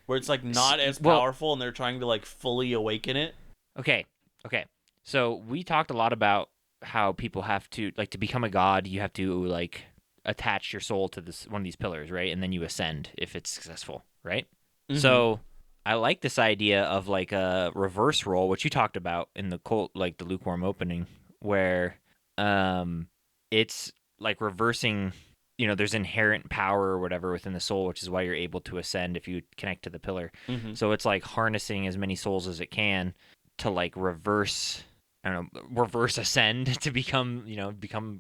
where it's like not as Well, powerful, and they're trying to like fully awaken it. okay, okay. So we talked a lot about how people have to like to become a god, you have to like attach your soul to this one of these pillars, right? And then you ascend if it's successful, right? Mm-hmm. So I like this idea of like a reverse role, which you talked about in the cult, like the lukewarm opening, where um it's like reversing. There's inherent power or whatever within the soul, which is why you're able to ascend if you connect to the pillar. Mm-hmm. So it's like harnessing as many souls as it can to like reverse I don't know, reverse ascend to become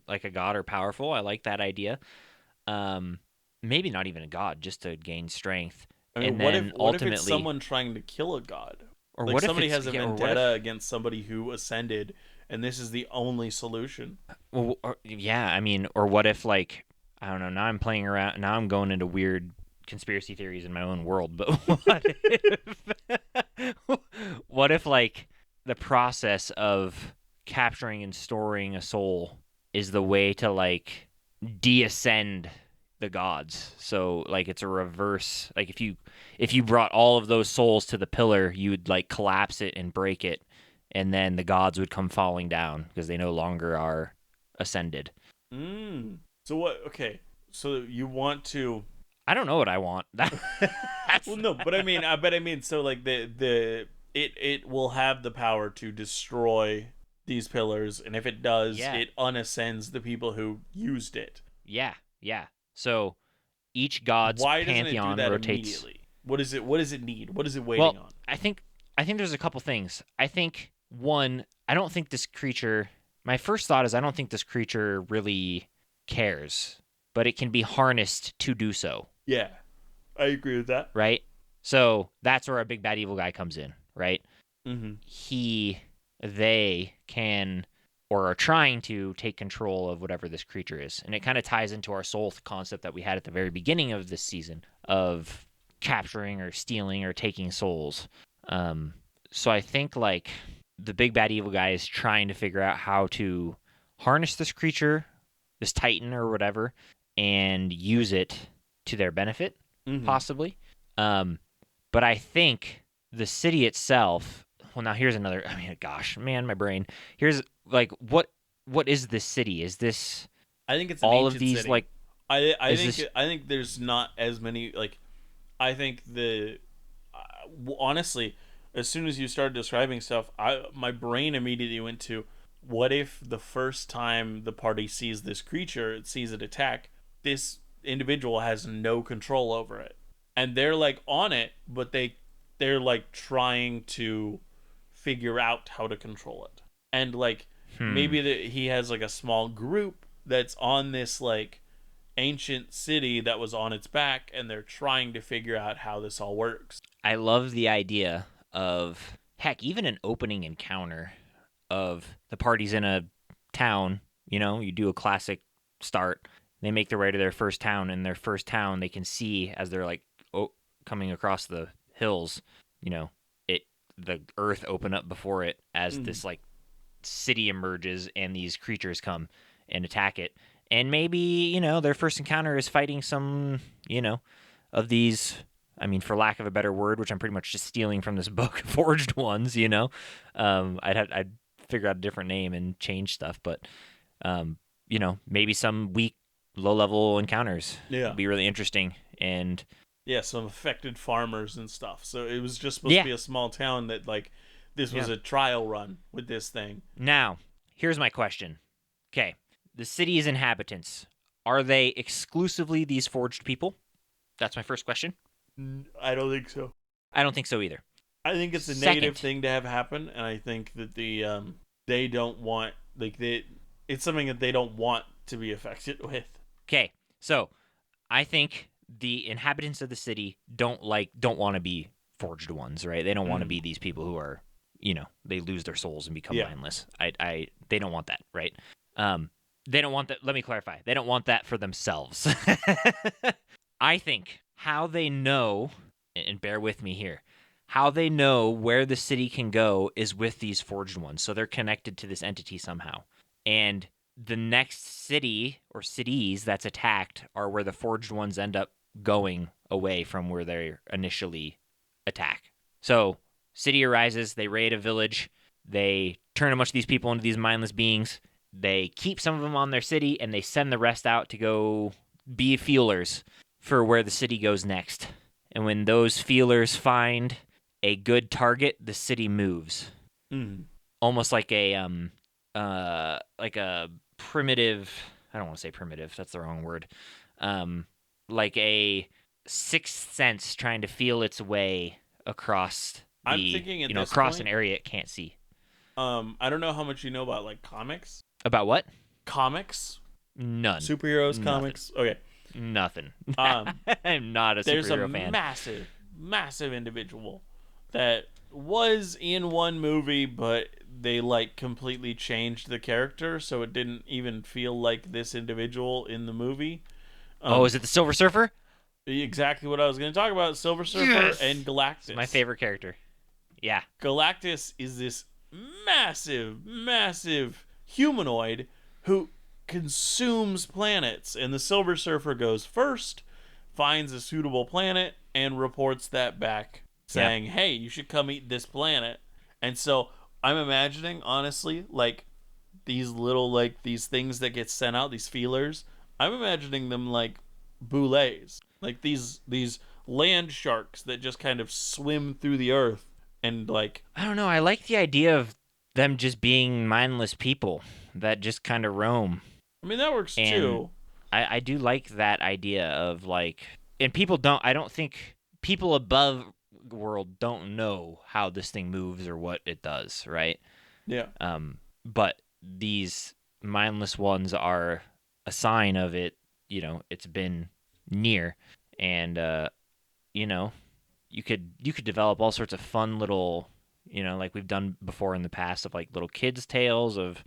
like a god or powerful. I like that idea. Um, maybe not even a god, just to gain strength, I mean, and then what if it's ultimately, someone trying to kill a god? or Like what if somebody it's has a yeah, or what vendetta if against somebody who ascended, and this is the only solution. well, yeah, I mean, or what if like I don't know. Now I'm playing around. Now I'm going into weird conspiracy theories in my own world. But what if like the process of capturing and storing a soul is the way to like deascend the gods. So like it's a reverse. Like if you brought all of those souls to the pillar, you would like collapse it and break it, and then the gods would come falling down because they no longer are ascended. Mm. So what? Okay. So you want to? I don't know what I want. Well, That's no, but I mean, so like it will have the power to destroy these pillars, and if it does, yeah, it unascends the people who used it. yeah, yeah. So each god's Why doesn't it do pantheon that rotates. immediately? What is it? What does it need? What is it waiting Well, on? I think there's a couple things. I think one, I don't think this creature. My first thought is I don't think this creature really cares, but it can be harnessed to do so, Yeah, I agree with that. right? So that's where a big bad evil guy comes in, right? Mm-hmm. They can or are trying to take control of whatever this creature is. And it kind of ties into our soul concept that we had at the very beginning of this season of capturing or stealing or taking souls. So I think like the big bad evil guy is trying to figure out how to harness this creature, this titan or whatever, and use it to their benefit, Mm-hmm. possibly. Um, but I think the city itself. Well, now here's another. I mean, gosh, man, my brain. Here's like what is this city? Is this I think it's an all of ancient these city. like? I Is think this I think there's not as many like. I think honestly, as soon as you started describing stuff, my brain immediately went to, what if the first time the party sees this creature, it sees it attack, this individual has no control over it, and they're like on it, but they're like trying to figure out how to control it, and like hmm? maybe he has like a small group that's on this like ancient city that was on its back, and they're trying to figure out how this all works. I love the idea of heck, even an opening encounter of the party's in a town. You know, you do a classic start. They make their way to their first town. In their first town, they can see as they're like coming across the hills. You know, it the earth open up before it as Mm. this like city emerges and these creatures come and attack it. And maybe, their first encounter is fighting some, of these, I mean, for lack of a better word, which I'm pretty much just stealing from this book, forged ones. I'd figure out a different name and change stuff, but maybe some weak, low level encounters Yeah. would be really interesting. And Yeah, some affected farmers and stuff. So it was just supposed to yeah, be a small town that like this was yeah. a trial run with this thing. Now, here's my question. Okay, the city's inhabitants, are they exclusively these forged people? That's my first question. I don't think so. I don't think so either. I think it's a native Second, thing to have happen, and I think that they don't want it's something that they don't want to be affected with. okay, so I think the inhabitants of the city don't want to be forged ones, right? They don't want to Mm. be these people who are, they lose their souls and become Yeah. mindless. They don't want that, right? Um, they don't want that. Let me clarify. They don't want that for themselves. I think how they know, and bear with me here, how they know where the city can go is with these forged ones. So they're connected to this entity somehow. And the next city or cities that's attacked are where the forged ones end up going away from where they initially attack. So, city arises, they raid a village, they turn a bunch of these people into these mindless beings. They keep some of them on their city and they send the rest out to go be feelers for where the city goes next. And when those feelers find a good target, the city moves. Mm. Almost like a primitive, I don't want to say primitive, that's the wrong word. Um like a sixth sense trying to feel its way across I'm thinking at this across an point, area it can't see. I don't know how much you know about like comics. About what? Comics, None. superheroes, Nothing. comics. Okay. Nothing. Um, I'm not a there's a superhero fan. massive, massive individual that was in one movie, but they like completely changed the character, so it didn't even feel like this individual in the movie. Oh, Um, is it the Silver Surfer? exactly what I was going to talk about: Silver Surfer Yes. and It's my Galactus. favorite character. Yeah. Galactus is this massive, massive humanoid who consumes planets, and the Silver Surfer goes first, finds a suitable planet, and reports that back, Yeah. saying, "Hey, you should come eat this planet." And so I'm imagining, honestly, like these things that get sent out, these feelers. I'm imagining them like boulets, like these land sharks that just kind of swim through the earth and like I don't know. I like the idea of them just being mindless people that just kind of roam. I mean that works And too. I do like that idea of like, and I don't think people above world don't know how this thing moves or what it does, right? Yeah. But these mindless ones are a sign of it, it's been near. And, you know, you could develop all sorts of fun little, like we've done before in the past of like little kids tales of,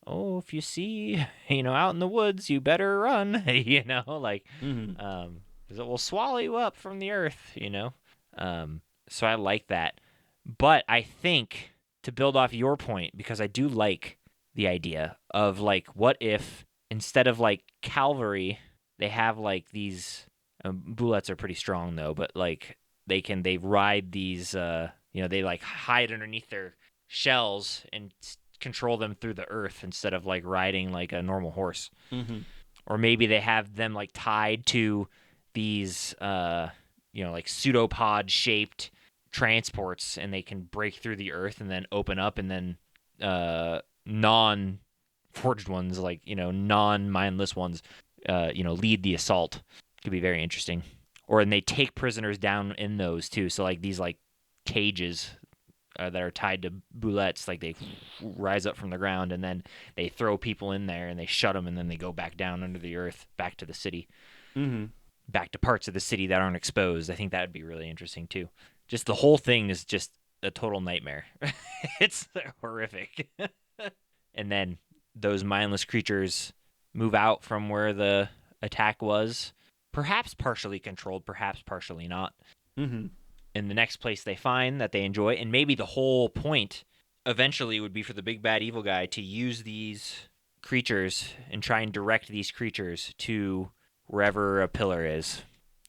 oh, if you see, out in the woods, you better run, like Mm-hmm. um because it will swallow you up from the earth, you know? So I like that. But I think, to build off your point, because I do like the idea of, like, what if instead of, like, cavalry, they have, like, these bullets are pretty strong, though, but, like, they ride these, they, like, hide underneath their shells and control them through the earth instead of, like, riding like a normal horse. Mm-hmm. Or maybe they have them, like, tied to these, like, pseudopod shaped transports, and they can break through the earth and then open up, and then non forged ones, like, non mindless ones, lead the assault. Could be very interesting. And they take prisoners down in those too. So, like, these, like, cages that are tied to bullets, like, they rise up from the ground, and then they throw people in there and they shut them, and then they go back down under the earth, back to the city, back to parts of the city that aren't exposed. I think that would be really interesting too. Just the whole thing is just a total nightmare. It's horrific. And then those mindless creatures move out from where the attack was, perhaps partially controlled, perhaps partially not. Mm-hmm. In the next place they find that they enjoy, and maybe the whole point eventually would be for the big bad evil guy to use these creatures and try and direct these creatures to wherever a pillar is,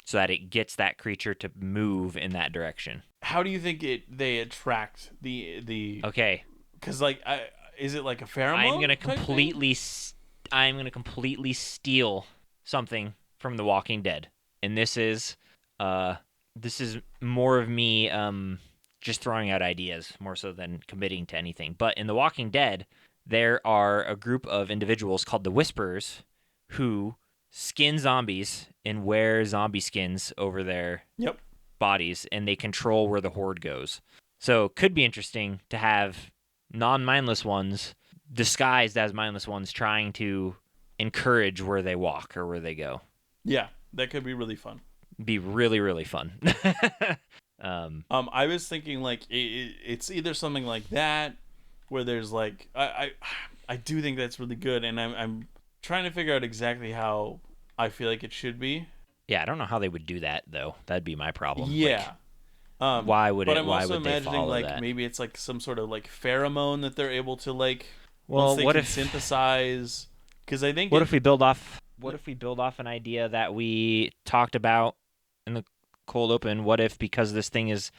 so that it gets that creature to move in that direction. How do you think they attract the? Okay, because, like, is it like a pheromone? I'm gonna completely steal something from The Walking Dead, and this is more of me just throwing out ideas more so than committing to anything. But in The Walking Dead, there are a group of individuals called the Whisperers who skin zombies and wear zombie skins over their bodies, and they control where the horde goes. So it could be interesting to have non-mindless ones disguised as mindless ones trying to encourage where they walk or where they go. Yeah, that could be really fun. Be really, really fun. I was thinking, like, it's either something like that, where there's, like, I do think that's really good, and I'm trying to figure out exactly how I feel like it should be. Yeah, I don't know how they would do that, though. That'd be my problem. Yeah. Like, why would but it? I'm Why also would they imagining, follow like, that? maybe it's like some sort of, like, pheromone that they're able to, like, well, once they what can if synthesize? Because I think what if we build off an idea that we talked about in the cold open? What if, because this thing is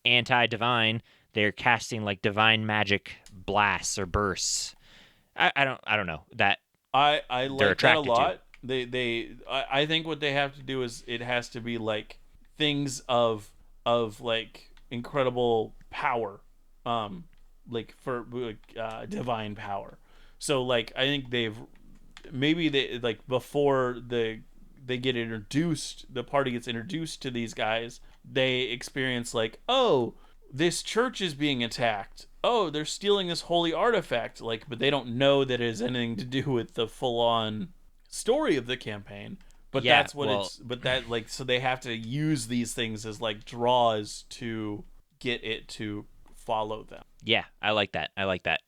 anti-divine, they're casting, like, divine magic blasts or bursts? I don't know that. I like that a lot. To. I think what they have to do is it has to be, like, things of like incredible power, like, for divine power. So, like, I think they like, before they get introduced, the party gets introduced to these guys, they experience, like, oh, this church is being attacked. Oh, they're stealing this holy artifact. Like, but they don't know that it has anything to do with the full-on story of the campaign. But yeah, that's what so they have to use these things as, like, draws to get it to follow them. Yeah, I like that.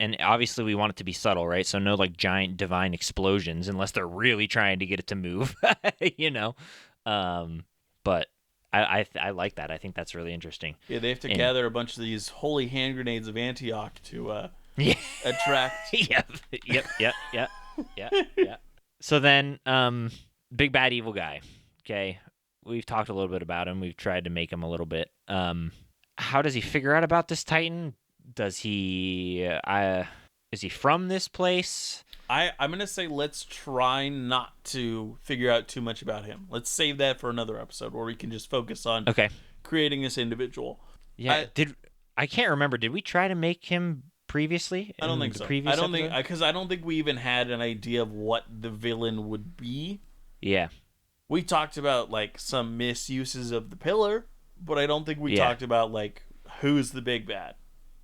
And obviously we want it to be subtle, right? So no, like, giant divine explosions unless they're really trying to get it to move, But I like that. I think that's really interesting. Yeah, they have to gather a bunch of these holy hand grenades of Antioch to attract. Yep. So then, big bad evil guy. Okay, we've talked a little bit about him. We've tried to make him a little bit. How does he figure out about this Titan? Does he? Is he from this place? I'm gonna say let's try not to figure out too much about him. Let's save that for another episode where we can just focus on creating this individual. Yeah. I can't remember. Did we try to make him previously? I don't think so. I don't think, because I don't think we even had an idea of what the villain would be. Yeah. We talked about, like, some misuses of the pillar, but I don't think we talked about, like, who's the big bad.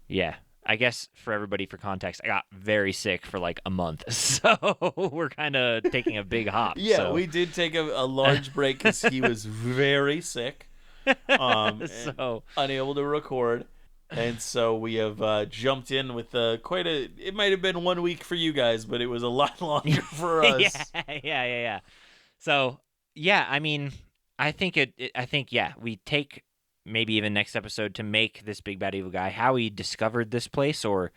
Yeah. I guess for everybody, for context, I got very sick for, like, a month, so we're kind of taking a big hop. Yeah, so. We did take a large break because he was very sick, unable to record, and so we have jumped in with it might have been 1 week for you guys, but it was a lot longer for us. Yeah. So, yeah, I mean, I think I think we take maybe even next episode to make this big bad evil guy how he discovered this place, or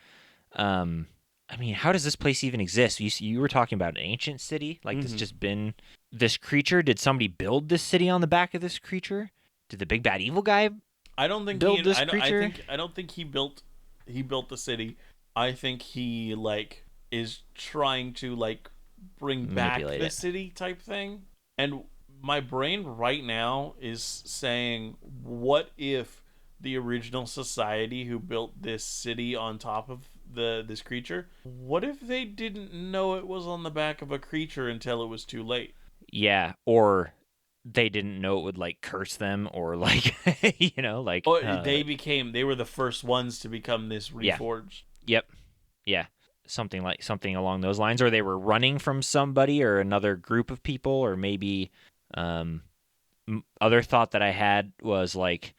um, I mean, how does this place even exist? You were talking about an ancient city, like this Mm-hmm. just been this creature. Did somebody build this city on the back of this creature? Did the big bad evil guy I don't think build he. this creature? I don't think he built the city. I think he like is trying to like bring back Manipulate the it. city type thing. And my brain right now is saying, what if the original society who built this city on top of this creature? What if they didn't know it was on the back of a creature until it was too late? Yeah, or they didn't know it would like curse them, or like like Oh, they were the first ones to become this yeah, reforged. yep, yeah, something along those lines, or they were running from somebody or another group of people, or maybe um other thought that I had was like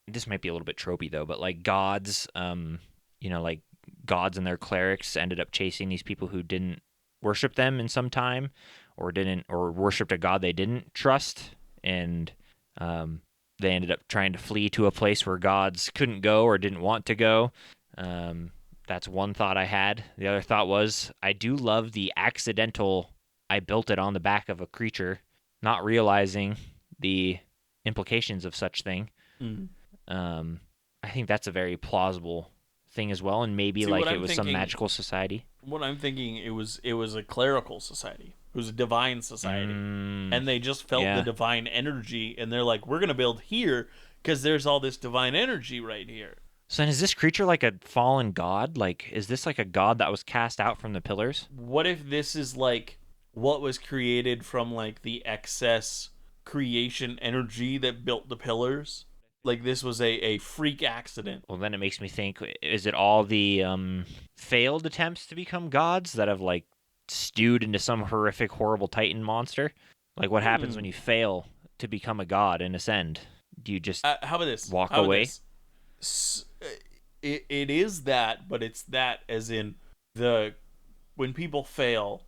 this might be a little bit tropey though, but like gods, like gods and their clerics ended up chasing these people who didn't worship them in some time, or didn't, or worshipped a god they didn't trust, and um, they ended up trying to flee to a place where gods couldn't go or didn't want to go. Um, that's one thought I had. The other thought was I do love the accidental. I built it on the back of a creature, not realizing the implications of such thing. Mm. Um, I think that's a very plausible thing as well, and maybe See, what like it I'm was some thinking, magical society. it was a clerical society. It was a divine society, and they just felt the Yeah. divine energy, and they're like, "We're gonna build here because there's all this divine energy right here." So then is this creature like a fallen god? Like, is this like a god that was cast out from the pillars? What if this is like what was created from like the excess creation energy that built the pillars? Like this was a freak accident. Well, then it makes me think: is it all the failed attempts to become gods that have like stewed into some horrific, horrible Titan monster? Like, what happens when Hmm. you fail to become a god and ascend? Do you just How about this? walk How about away? this? It is that, but it's that as in the when people fail,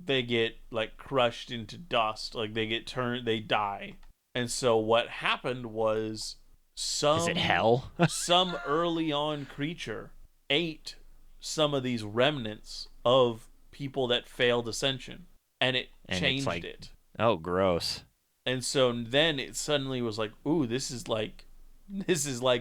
they get like crushed into dust, like they die. And so what happened was Is it some hell? some early on creature ate some of these remnants of people that failed ascension, and it And it's changed like, it. oh, gross. And so then it suddenly was like, ooh, this is like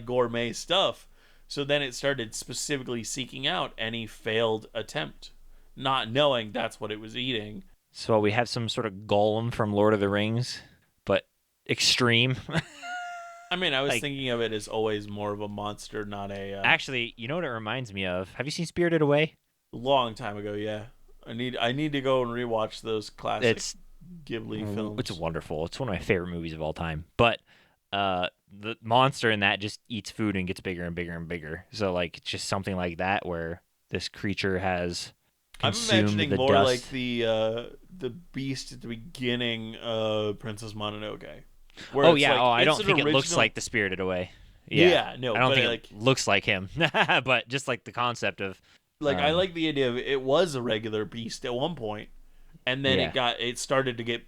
gourmet stuff. So then it started specifically seeking out any failed attempt, not knowing that's what it was eating. So we have some sort of golem from Lord of the Rings, but extreme. I mean, I was Like, thinking of it as always more of a monster, not a actually, you know what it reminds me of? Have you seen Spirited Away? long time ago. Yeah, I need to go and rewatch those classic It's Ghibli it's films. wonderful. It's one of my favorite movies of all time. But the monster in that just eats food and gets bigger and bigger and bigger. So like it's just something like that where this creature has I'm consumed imagining the more like dust. the beast at the beginning of Princess Mononoke, where Oh it's yeah. like Oh, I it's don't an think it looks original. like the Spirited Away. Yeah. Yeah, no, I don't but think like it looks like him. But just like the concept of I um like the idea of it was a regular beast at one point, and then yeah. it started to get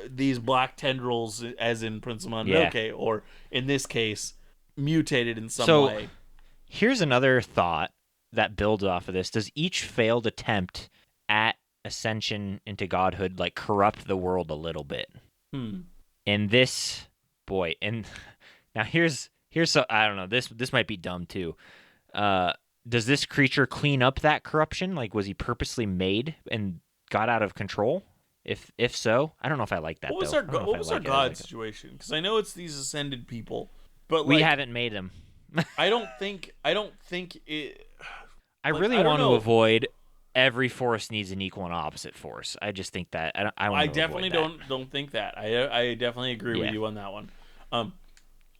these black tendrils, as in Prince of Yeah. Mononoke, or in this case, mutated in some So way. here's another thought that builds off of this. Does each failed attempt at ascension into godhood like corrupt the world a little bit? Hmm. And this boy, and now here's so I don't know, this might be dumb too. Uh does this creature clean up that corruption? Like was he purposely made and got out of control? If so, I don't know if I like that though. I don't know if What I was our like it as god like situation? Because I know it's these ascended people, but we like haven't made him. I don't think it. I Like really I don't want to know. avoid every force needs an equal and opposite force. I just think that I I want to avoid definitely that. don't think that. I definitely agree with Yeah. you on that one. Um,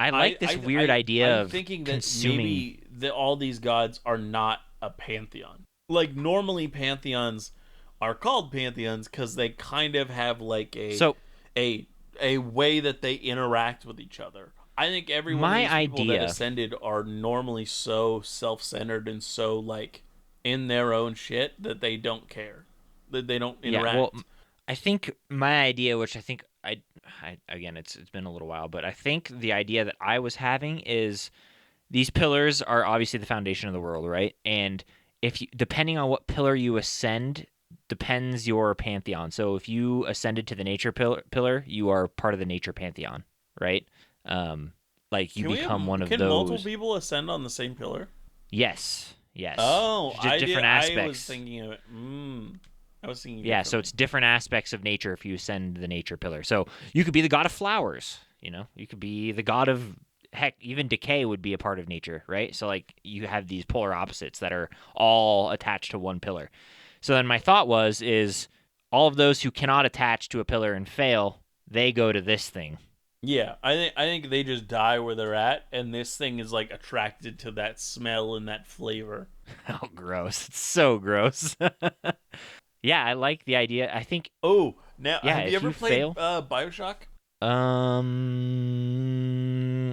I like this weird idea I'm of thinking that consuming. maybe that all these gods are not a pantheon. Like normally pantheons are called pantheons because they kind of have like So, a a way that they interact with each other. I think every one of my these people that idea. ascended are normally so self-centered and so like in their own shit that they don't care, that they don't Yeah, well, interact. I think my idea, which I think again, it's been a little while, but I think the idea that I was having is these pillars are obviously the foundation of the world, right? And if you, depending on what pillar you ascend, depends your pantheon. So if you ascended to the nature pillar, you are part of the nature pantheon, right? Um, like you become one of Can multiple those. people ascend on the same pillar? Yes, yes. Oh, Just I did. different I was aspects. thinking of it. I was thinking Yeah, so differently. it's different aspects of nature if you ascend the nature pillar. So you could be the god of flowers, you know? You could be the god of heck, even decay would be a part of nature, right? So like you have these polar opposites that are all attached to one pillar. So then my thought was is all of those who cannot attach to a pillar and fail, they go to this thing. Yeah, I think they just die where they're at, and this thing is like attracted to that smell and that flavor. Oh, gross. It's so gross. Yeah, I like the idea. I think Oh, now yeah, have you if ever you played fail, Bioshock?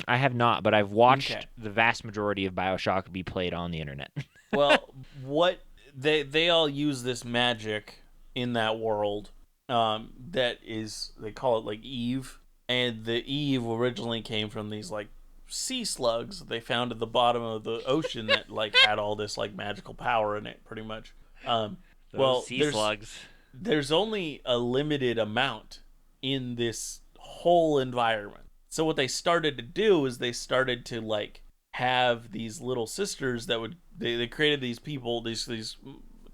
I have not, but I've Okay. watched the vast majority of BioShock be played on the internet. Well, what they all use this magic in that world. That is they call it like Eve, and the Eve originally came from these like sea slugs that they found at the bottom of the ocean that like had all this like magical power in it, pretty much. Um, Those well, sea slugs. there's only a limited amount in this whole environment. So what they started to do is they started to like have these little sisters that would they created these people these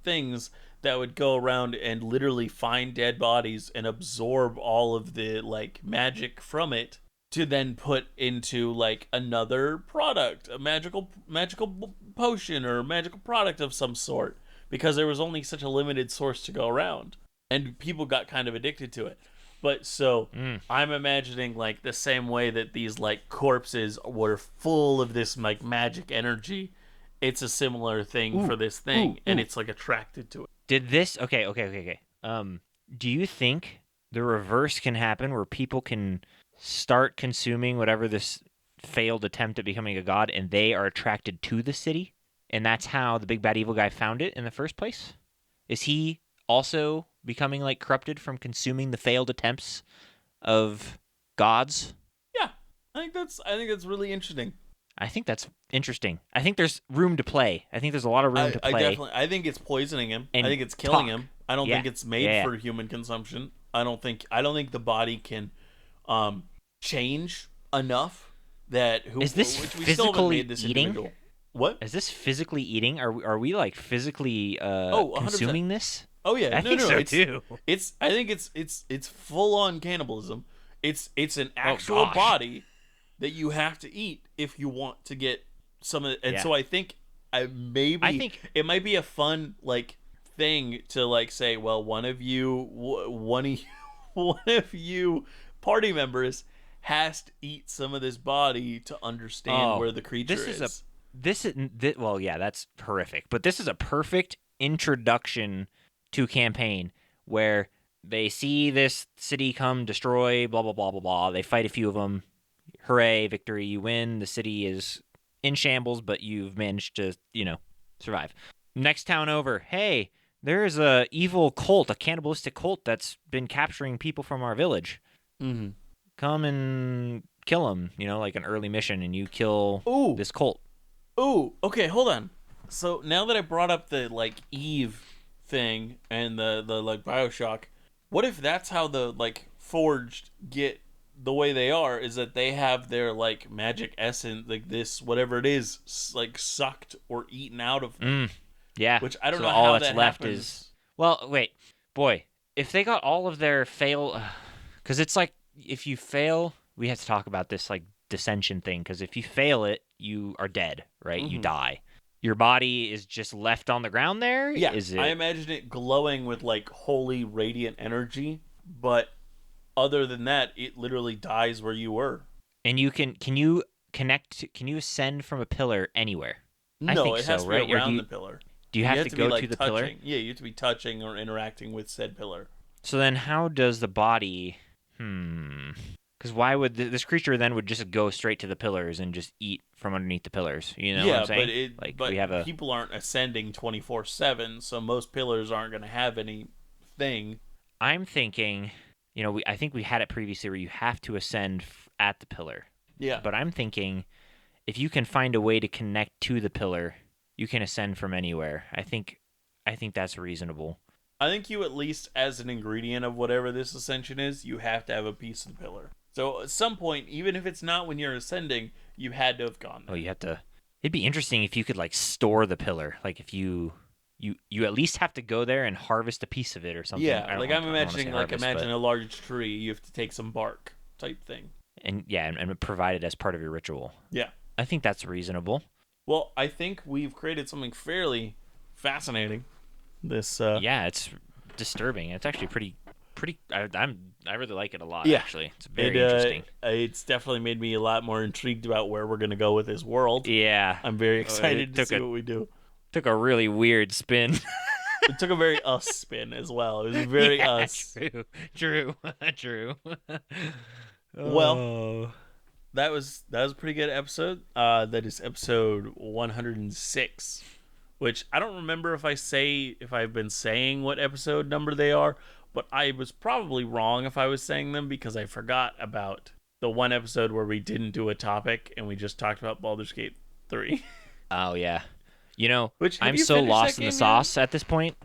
things that would go around and literally find dead bodies and absorb all of the like magic from it to then put into like another product, a magical potion or a magical product of some sort, because there was only such a limited source to go around, and people got kind of addicted to it. But so Mm. I'm imagining like the same way that these like corpses were full of this like magic energy. It's a similar thing Ooh, for this ooh, thing, and ooh. it's like attracted to it. Did this? Okay. Do you think the reverse can happen, where people can start consuming whatever this failed attempt at becoming a god, and they are attracted to the city, and that's how the big bad evil guy found it in the first place? Is he also becoming like corrupted from consuming the failed attempts of gods? Yeah, I think that's really interesting. I think that's interesting. I think there's room to play. I think there's a lot of room to I play definitely I think it's poisoning him. I and think it's killing talk. him. I don't Yeah, think it's yeah, made yeah. for human consumption. I don't think the body can um change enough that who Is this which we still haven't physically made this eating? individual. What? Is this physically eating? Are we like physically Oh, 100%. consuming this? Oh yeah, I no, think no, no. so It's too. it's. I think it's full on cannibalism. It's an Oh actual gosh. body that you have to eat if you want to get some of it. And Yeah. so I think I I maybe think it might be a fun like thing to like say, well, one of you, one of you party members has to eat some of this body to understand oh, where the creature this is a is. this is well, yeah, that's horrific. But this is a perfect introduction to campaign where they see this city come destroy blah blah blah blah blah. They fight a few of them. Hooray, victory, you win. The city is in shambles, but you've managed to, survive. Next town over, hey, there's a evil cult, a cannibalistic cult that's been capturing people from our village. Mm-hmm. Come and kill them, like an early mission, and you kill Ooh, this cult. ooh, okay, hold on. So now that I brought up the like Eve thing and the like BioShock, what if that's how the like forged get the way they are, is that they have their like magic essence, like this whatever it is, like sucked or eaten out of them. Mm, yeah. Which I don't So know all how that's that left is, happens. well, wait, boy, if they got all of their fail, because it's like if you fail, we have to talk about this like dissension thing. Because if you fail it, you are dead, right? You Mm-hmm. die. Your body is just left on the ground there. Yeah, Is I it? imagine it glowing with like holy radiant energy, but other than that, it literally dies where you were. And can you connect? Can you ascend from a pillar anywhere? I No, think it has so, to be right? Or around the pillar. do you You have have to to be go to like the pillar? touching. Yeah, you have to be touching or interacting with said pillar. So then, how does the body? Because why would this creature then would just go straight to the pillars and just eat from underneath the pillars? You know what I'm Yeah, but saying? it Like we have but a. people aren't ascending 24/7, so most pillars aren't going to have anything. I'm thinking, I think we had it previously where you have to ascend at the pillar. Yeah. But I'm thinking if you can find a way to connect to the pillar, you can ascend from anywhere. I think that's reasonable. I think you at least, as an ingredient of whatever this ascension is, you have to have a piece of the pillar. So at some point, even if it's not when you're ascending, you had to have gone there. Oh, you have to. It'd be interesting if you could like store the pillar. Like if you at least have to go there and harvest a piece of it or something. Yeah, like I'm I don't wanna say imagining, harvest, imagine a large tree. You have to take some bark type thing. and provide it as part of your ritual. Yeah. I think that's reasonable. Well, I think we've created something fairly fascinating. This. Yeah, it's disturbing. It's actually pretty. I really like it a lot. Yeah. Actually, it's very interesting. It's definitely made me a lot more intrigued about where we're gonna go with this world. Yeah, I'm very excited to see what we do. Took a really weird spin. It took a very us spin as well. It was very Yeah, us. True. Well, Oh. that was a pretty good episode. That is episode 106, which I don't remember if I've been saying what episode number they are, but I was probably wrong if I was saying them because I forgot about the one episode where we didn't do a topic and we just talked about Baldur's Gate 3. Oh yeah. Which, have I'm you so finished lost that in the game sauce at this point.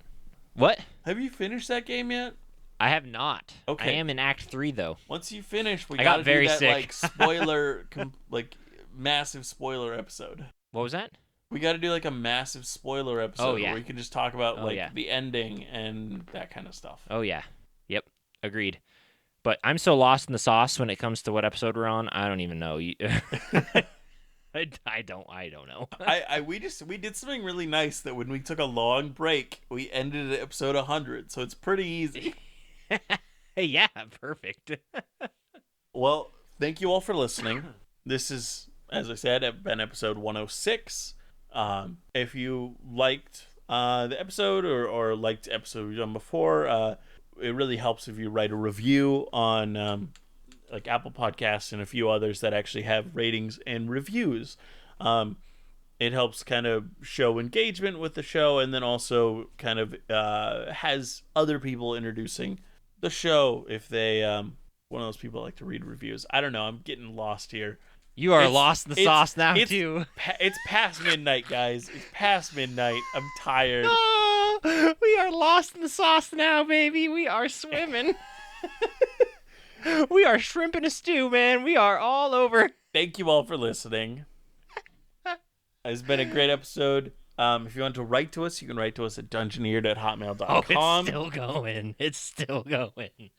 What? Have you finished that game yet? I have not. Okay. I am in Act 3 though. Once you finish, we I gotta got very do that sick. like spoiler, like massive spoiler episode. What was that? We got to do like a massive spoiler episode yeah. where we can just talk about Oh, like yeah. the ending and that kind of stuff. Oh yeah. Yep. Agreed. But I'm so lost in the sauce when it comes to what episode we're on. I don't even know. I don't know. We did something really nice that when we took a long break, we ended at episode 100, so it's pretty easy. Yeah, perfect. Well, thank you all for listening. This is, as I said, been episode 106. If you liked the episode or liked the episode we've done before, it really helps if you write a review on like Apple Podcasts and a few others that actually have ratings and reviews. It helps kind of show engagement with the show, and then also kind of has other people introducing the show if they one of those people like to read reviews. I don't know. I'm getting lost here. You are lost in the sauce now too. It's past midnight, guys. It's past midnight. I'm tired. Oh, we are lost in the sauce now, baby. We are swimming. We are shrimp in a stew, man. We are all over. Thank you all for listening. It's been a great episode. If you want to write to us, you can write to us at dungeoneered@hotmail.com. Oh, it's still going. It's still going.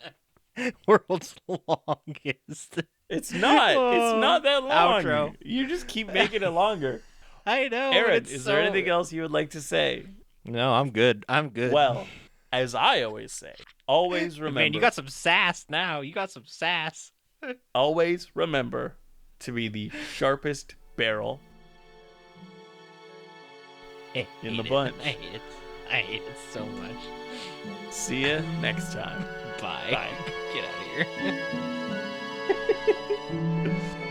World's longest. It's not. It's not that long. Outro. You just keep making it longer. I know. Aaron, is there anything else you would like to say? No, I'm good. Well, as I always say, always remember. Man, you got some sass now. You got some sass. Always remember to be the sharpest barrel in the bunch. I hate it so much. See ya next time. Bye. Bye. Get out of here.